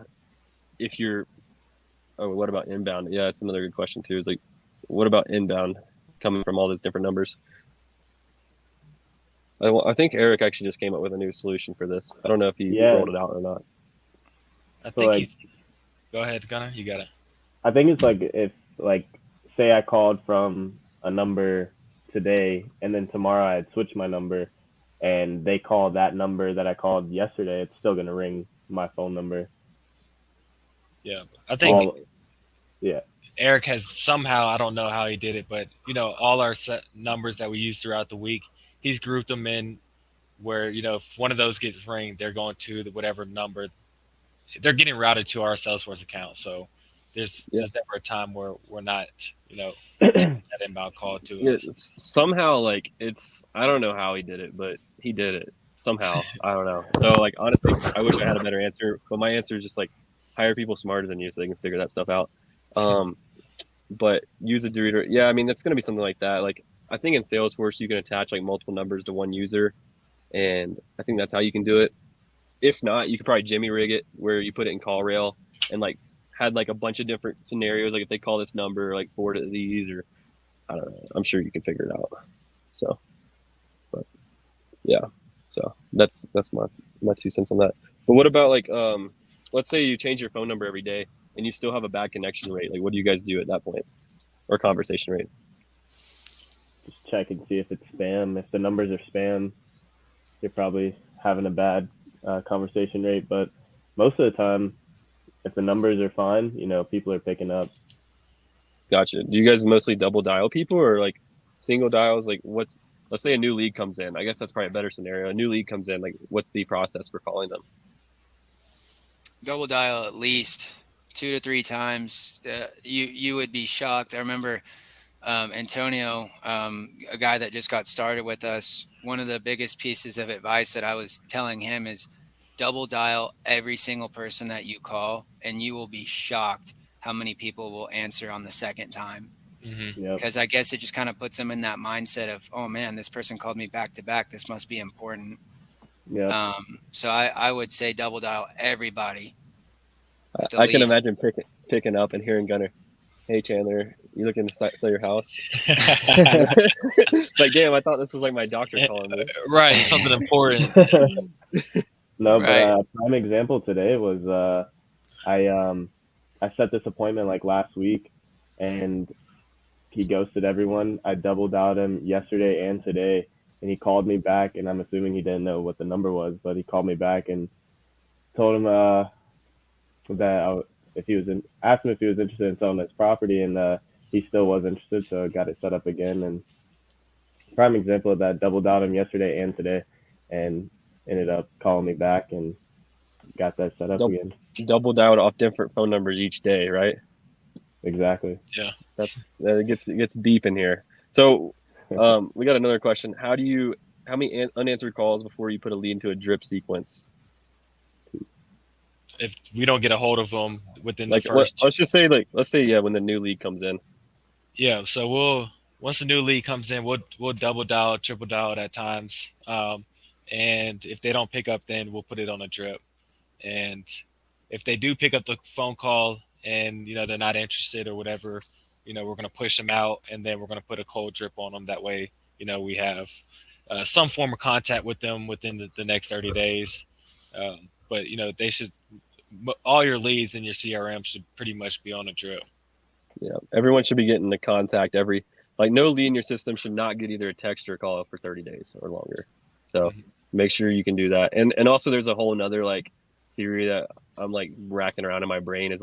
[SPEAKER 1] if you're, what about inbound? Yeah, it's another good question too. Is like, what about inbound coming from all those different numbers? I think Eric actually just came up with a new solution for this. I don't know if he rolled it out or not.
[SPEAKER 4] I think go ahead, Gunnar. You got it.
[SPEAKER 2] I think it's like if say I called from a number today and then tomorrow I had switched my number and they call that number that I called yesterday, it's still going to ring my phone number.
[SPEAKER 4] Yeah. I think
[SPEAKER 2] yeah.
[SPEAKER 4] Eric has somehow, I don't know how he did it, but all our set numbers that we use throughout the week, he's grouped them in where, if one of those gets ringed, they're going to whatever number, they're getting routed to our Salesforce account. So there's never a time where we're not, taking that inbound call to us.
[SPEAKER 1] Somehow, like, I don't know how he did it, but he did it somehow. I don't know. So, like, honestly, I wish I had a better answer, but my answer is just like hire people smarter than you so they can figure that stuff out. But use a reader. Yeah, I mean, that's going to be something like that. Like, I think in Salesforce, you can attach like multiple numbers to one user, and I think that's how you can do it. If not, you could probably Jimmy rig it where you put it in CallRail and like had like a bunch of different scenarios. Like if they call this number, like forward to these, or I don't know. I'm sure you can figure it out. So, but yeah, so that's my 2 cents on that. But what about like, let's say you change your phone number every day and you still have a bad connection rate. Like, what do you guys do at that point, or conversation rate?
[SPEAKER 2] Just check and see if it's spam. If the numbers are spam, you're probably having a bad conversation rate. But most of the time, if the numbers are fine, people are picking up.
[SPEAKER 1] Gotcha. Do you guys mostly double dial people or like single dials? Like, let's say a new lead comes in. I guess that's probably a better scenario. A new lead comes in. Like, what's the process for calling them?
[SPEAKER 3] Double dial at least 2 to 3 times. You would be shocked. I remember Antonio, a guy that just got started with us. One of the biggest pieces of advice that I was telling him is double dial every single person that you call, and you will be shocked how many people will answer on the second time. Because I guess it just kind of puts them in that mindset of, oh man, this person called me back to back. This must be important. So I would say double dial everybody.
[SPEAKER 1] I can imagine picking up and hearing Gunnar, "Hey Chandler, you looking to sell your house?" Like, damn, I thought this was like my doctor calling me.
[SPEAKER 4] Right, something important.
[SPEAKER 2] No, but a prime example today was I set this appointment like last week, and he ghosted everyone. I double dialed him yesterday and today, and he called me back, and I'm assuming he didn't know what the number was, but he called me back and told him that asked him if he was interested in selling his property, and he still was interested, so I got it set up again. And prime example of that, double dialed him yesterday and today, and ended up calling me back and got that set up again.
[SPEAKER 1] Double dialed off different phone numbers each day, right?
[SPEAKER 2] Exactly.
[SPEAKER 4] Yeah.
[SPEAKER 1] It gets deep in here. So we got another question. How many unanswered calls before you put a lead into a drip sequence?
[SPEAKER 4] If we don't get a hold of them within the first,
[SPEAKER 1] let's say when the new lead comes in.
[SPEAKER 4] Yeah. So once the new lead comes in, we'll double dial, triple dial it at times. And if they don't pick up, then we'll put it on a drip. And if they do pick up the phone call and, they're not interested or whatever, we're going to push them out, and then we're going to put a cold drip on them. That way, we have some form of contact with them within the next 30 days. But, they should, all your leads in your CRM should pretty much be on a drip.
[SPEAKER 1] Yeah. Everyone should be getting the contact no lead in your system should not get either a text or a call for 30 days or longer. So make sure you can do that. And also there's a whole nother theory that I'm racking around in my brain is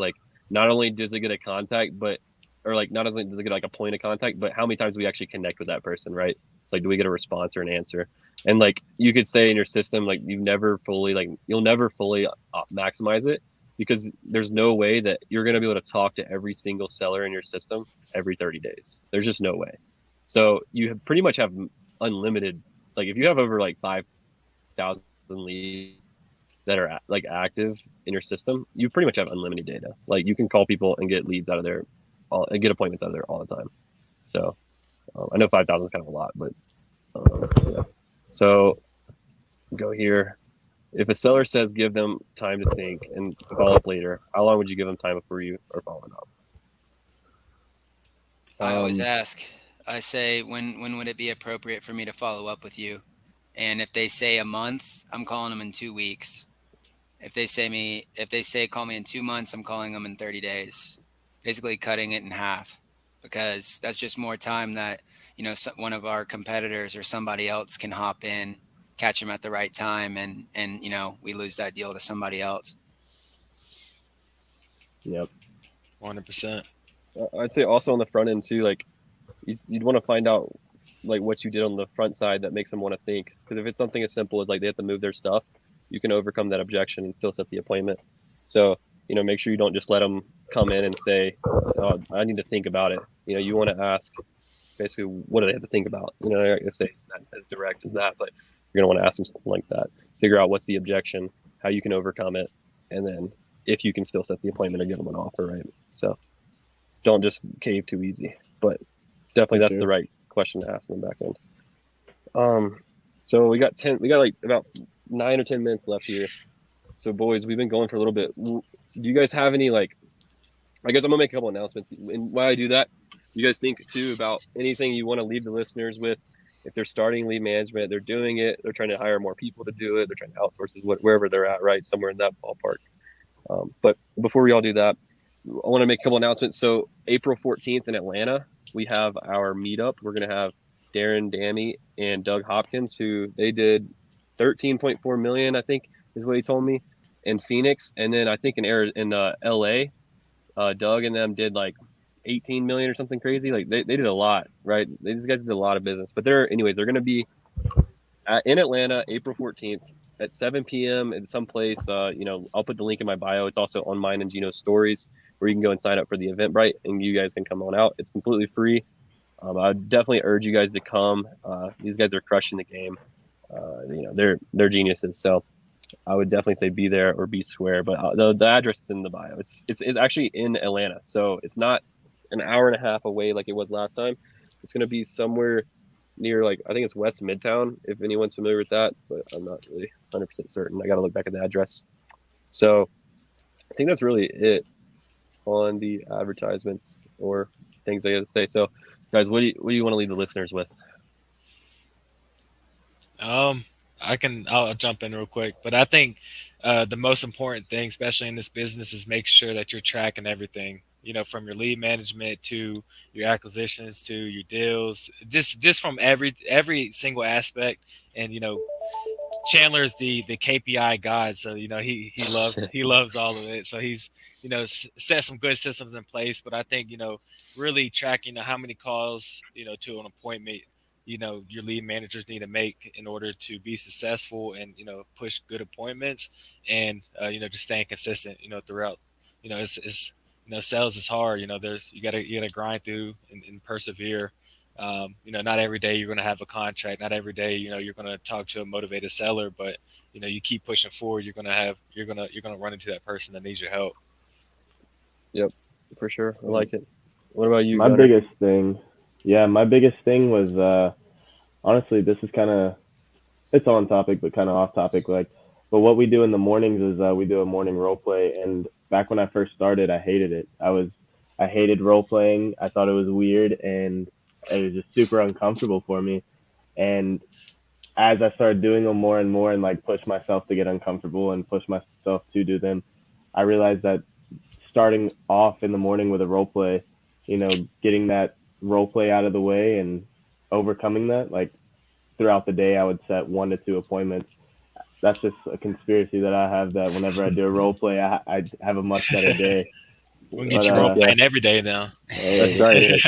[SPEAKER 1] not only does it get a contact, not only does it get a point of contact, but how many times do we actually connect with that person, right? Do we get a response or an answer? And you could say in your system, you'll never fully maximize it, because there's no way that you're going to be able to talk to every single seller in your system every 30 days. There's just no way. So you pretty much have unlimited, if you have over 5,000 leads that are active in your system, you pretty much have unlimited data. You can call people and get leads out of there, and get appointments out of there all the time. So I know 5,000 is kind of a lot, but yeah. So go here. If a seller says give them time to think and follow up later, how long would you give them time before you are following up?
[SPEAKER 3] I always ask. I say, when would it be appropriate for me to follow up with you? And if they say a month, I'm calling them in 2 weeks. If they say call me in 2 months, I'm calling them in 30 days. Basically cutting it in half, because that's just more time that one of our competitors or somebody else can hop in, catch them at the right time, and we lose that deal to somebody else.
[SPEAKER 2] Yep.
[SPEAKER 4] 100%.
[SPEAKER 1] I'd say also on the front end too, like you'd want to find out like what you did on the front side that makes them want to think. Because if it's something as simple as like they have to move their stuff, you can overcome that objection and still set the appointment. So make sure you don't just let them come in and say, oh, I need to think about it. You want to ask basically what do they have to think about. You're not going to say not as direct as that, but you're going to want to ask them something like that. Figure out what's the objection, how you can overcome it, and then if you can still set the appointment or give them an offer, right? So don't just cave too easy, but definitely that's the right question to ask them back end. So we got like about 9 or 10 minutes left here. So boys, we've been going for a little bit. Do you guys have any, like, I guess I'm gonna make a couple announcements. And while I do that, you guys think too about anything you want to leave the listeners with. If they're starting lead management, they're doing it, they're trying to hire more people to do it, they're trying to outsource it, wherever they're at, right? Somewhere in that ballpark. But before we all do that, I want to make a couple announcements. So April 14th in Atlanta, we have our meetup. We're going to have Darren Dammy and Doug Hopkins, who they did 13.4 million, I think is what he told me, in Phoenix. And then I think in LA, Doug and them did like 18 million or something crazy. Like they did a lot, right? These guys did a lot of business. But they're going to be in Atlanta, April 14th at 7 p.m. in some place. I'll put the link in my bio. It's also on mine and Gino's stories, where you can go and sign up for the Eventbrite, and you guys can come on out. It's completely free. I would definitely urge you guys to come. These guys are crushing the game. They're geniuses. So I would definitely say be there or be square. But the address is in the bio. It's actually in Atlanta, so it's not an hour and a half away like it was last time. It's going to be somewhere near, like, I think it's West Midtown, if anyone's familiar with that, but I'm not really 100% certain. I got to look back at the address. So I think that's really it on the advertisements or things I got to say. So guys, what do you want to leave the listeners with?
[SPEAKER 4] I'll jump in real quick, but I think the most important thing, especially in this business, is make sure that you're tracking everything, from your lead management to your acquisitions to your deals, just from every single aspect. And Chandler's the KPI god, so he loves all of it. So he's set some good systems in place. But I think really tracking how many calls to an appointment your lead managers need to make in order to be successful and push good appointments, and just staying consistent throughout. It's sales is hard. There's you gotta grind through and persevere. Not every day you're going to have a contract. Not every day, you're going to talk to a motivated seller, but you keep pushing forward. You're going to run into that person that needs your help.
[SPEAKER 1] Yep, for sure. I like it. What about you?
[SPEAKER 2] My
[SPEAKER 1] Gunnar?
[SPEAKER 2] biggest thing was, honestly, this is kind of, it's on topic, but kind of off topic. But what we do in the mornings is we do a morning role play. And back when I first started, I hated it. I hated role playing. I thought it was weird, and it was just super uncomfortable for me. And as I started doing them more and more and like push myself to get uncomfortable and push myself to do them, I realized that starting off in the morning with a role play, getting that role play out of the way and overcoming that, like throughout the day, I would set 1 to 2 appointments. That's just a conspiracy that I have, that whenever I do a role play, I have a much better day.
[SPEAKER 4] We'll get you role playing every day now.
[SPEAKER 1] That's right.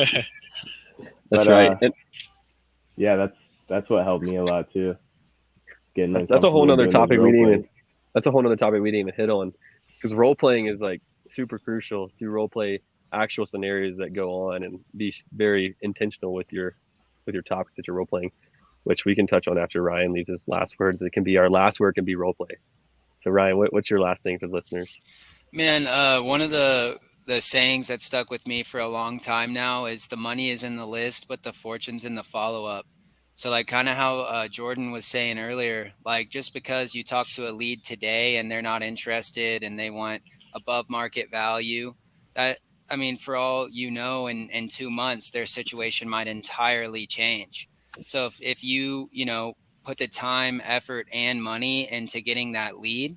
[SPEAKER 1] That's right.
[SPEAKER 2] That's what helped me a lot too.
[SPEAKER 1] That's a whole nother topic we didn't even hit on, because role playing is like super crucial to role play actual scenarios that go on and be very intentional with your topics that you're role playing, which we can touch on after Ryan leaves his last words. It can be our last word, can be role play. So Ryan, what's your last thing for the listeners?
[SPEAKER 3] Man, one of the sayings that stuck with me for a long time now is the money is in the list, but the fortune's in the follow-up. So like kind of how Jordan was saying earlier, like just because you talk to a lead today and they're not interested and they want above market value, for all in 2 months, their situation might entirely change. So if you put the time, effort, and money into getting that lead,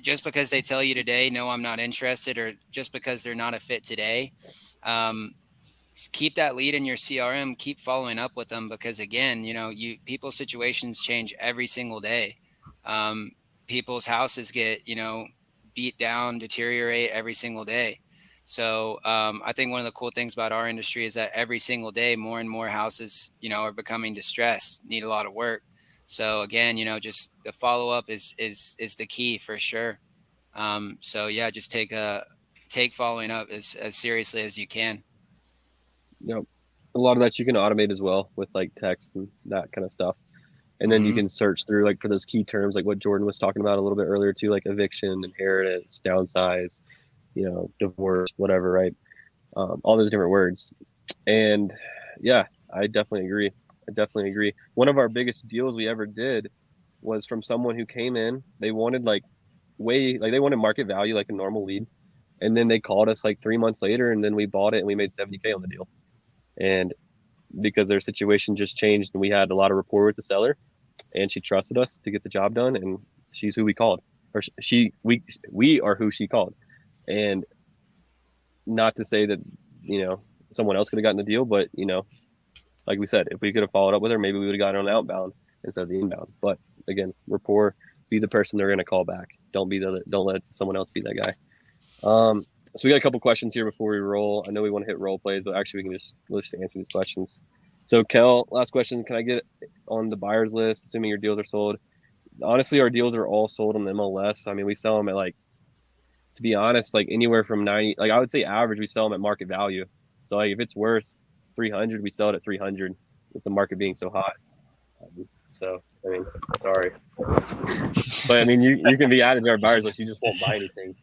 [SPEAKER 3] just because they tell you today, no, I'm not interested, or just because they're not a fit today, keep that lead in your CRM, keep following up with them, because again, people's situations change every single day. People's houses get, beat down, deteriorate every single day. So I think one of the cool things about our industry is that every single day, more and more houses, are becoming distressed, need a lot of work. So again, just the follow up is the key for sure. So yeah, just take following up as seriously as you can.
[SPEAKER 1] Yep. A lot of that you can automate as well with like text and that kind of stuff. And then you can search through like for those key terms, like what Jordan was talking about a little bit earlier too, like eviction, inheritance, downsize, divorce, whatever, right? All those different words. And yeah, I definitely agree. One of our biggest deals we ever did was from someone who came in. They wanted they wanted market value, like a normal lead. And then they called us like 3 months later, and then we bought it and we made 70K on the deal. And because their situation just changed and we had a lot of rapport with the seller, and she trusted us to get the job done, and she's who we called, or we are who she called. And not to say that someone else could have gotten the deal, but like we said, if we could have followed up with her, maybe we would have gotten on outbound instead of the inbound. But again, rapport, be the person they're going to call back. Don't let someone else be that guy. So we got a couple questions here before we roll. I know we want to hit role plays, but actually we can just answer these questions. So Kel, last question: can I get on the buyer's list, assuming your deals are sold? Honestly, our deals are all sold on the MLS. I mean, we sell them at to be honest, anywhere from 90. I would say average, we sell them at market value. So if it's worth 300, we sell it at 300, with the market being so hot. So I mean, sorry, but I mean, you can be added to our buyers list. You just won't buy anything.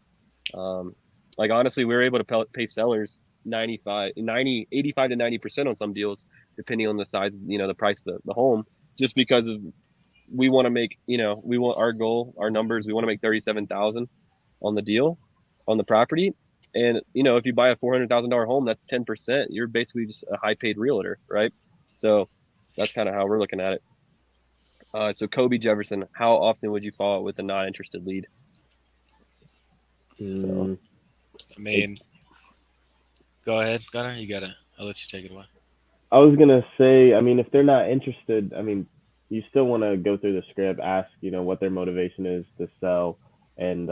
[SPEAKER 1] Honestly, we were able to pay sellers 85 to 90% on some deals, depending on the size, the price of the home, just because we want to make, we want our goal, our numbers, we want to make 37,000 on the deal, on the property. And, if you buy a $400,000 home, that's 10%. You're basically just a high paid realtor, right? So that's kind of how we're looking at it. So Kobe Jefferson, how often would you follow up with a not interested lead?
[SPEAKER 4] So, I mean, go ahead, Gunnar. I'll let you take it away.
[SPEAKER 2] I was gonna say, I mean, if they're not interested, I mean, you still want to go through the script, ask, what their motivation is to sell, and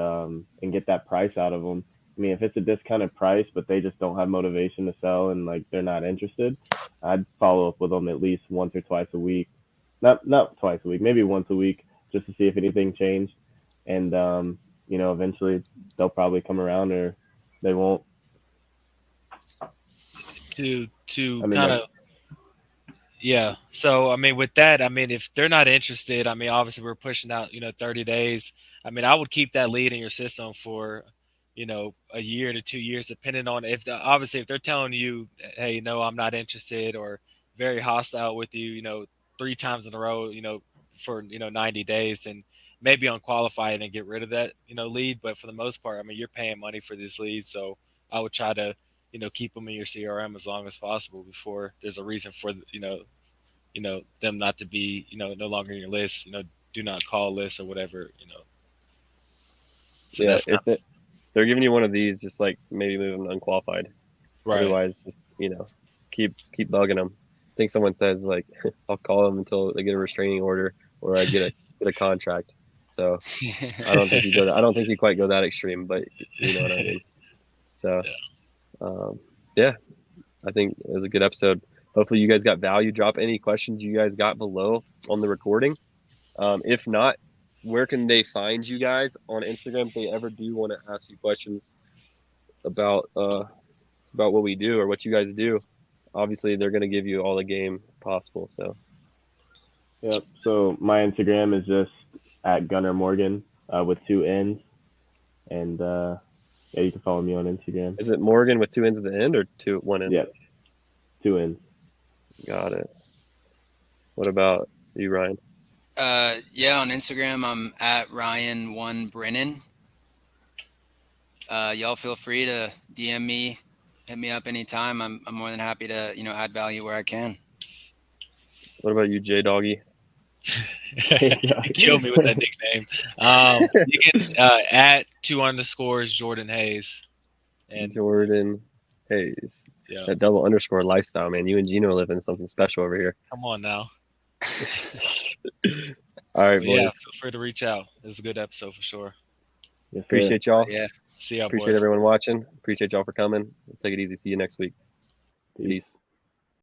[SPEAKER 2] get that price out of them. I mean, if it's a discounted price, but they just don't have motivation to sell and they're not interested, I'd follow up with them at least once or twice a week. Not twice a week, maybe once a week, just to see if anything changed. And eventually they'll probably come around, or they won't.
[SPEAKER 4] To kind of, yeah. So I mean, with that, I mean, if they're not interested, I mean, obviously we're pushing out 30 days. I mean, I would keep that lead in your system for a year to 2 years, depending on if they're telling you, hey, no, I'm not interested, or very hostile with you 3 times in a row for 90 days, and maybe unqualified and get rid of that lead. But for the most part, I mean, you're paying money for this lead, so I would try to keep them in your CRM as long as possible before there's a reason for them not to be no longer in your list, do not call list or whatever. So
[SPEAKER 1] yeah, if they're giving you one of these, just maybe move them to unqualified.
[SPEAKER 4] Right.
[SPEAKER 1] Otherwise, just, keep bugging them. I think someone says I'll call them until they get a restraining order or I get a contract. So I don't think I don't think you quite go that extreme, but you know what I mean. So yeah, I think it was a good episode. Hopefully you guys got value. Drop any questions you guys got below on the recording. If not, where can they find you guys on Instagram if they ever do want to ask you questions about what we do or what you guys do? Obviously, they're going to give you all the game possible. So,
[SPEAKER 2] yep. So my Instagram is just at Gunnar Morgan with 2 N's, and yeah, you can follow me on Instagram.
[SPEAKER 1] Is it Morgan with 2 N's at the end or 1 N?
[SPEAKER 2] Yeah, 2 N's.
[SPEAKER 1] Got it. What about you, Ryan?
[SPEAKER 3] Yeah, on Instagram, I'm at Ryan1Brennan. Y'all feel free to DM me, hit me up anytime. I'm more than happy to, add value where I can.
[SPEAKER 1] What about you, J Doggy?
[SPEAKER 4] Kill me with that nickname. You can at 2_Jordan Hayes.
[SPEAKER 1] And Jordan Hayes.
[SPEAKER 4] Yeah.
[SPEAKER 1] That double underscore lifestyle, man. You and Gino are living something special over here.
[SPEAKER 4] Come on now.
[SPEAKER 1] All right,
[SPEAKER 4] But yeah,
[SPEAKER 1] boys.
[SPEAKER 4] feel free to reach out. It was a good episode for sure.
[SPEAKER 2] Yes, sir.
[SPEAKER 1] Appreciate y'all.
[SPEAKER 3] Yeah.
[SPEAKER 4] See y'all,
[SPEAKER 1] Appreciate
[SPEAKER 4] boys.
[SPEAKER 1] everyone watching. Appreciate y'all for coming. Take it easy. See you next week.
[SPEAKER 2] Peace.
[SPEAKER 1] Peace.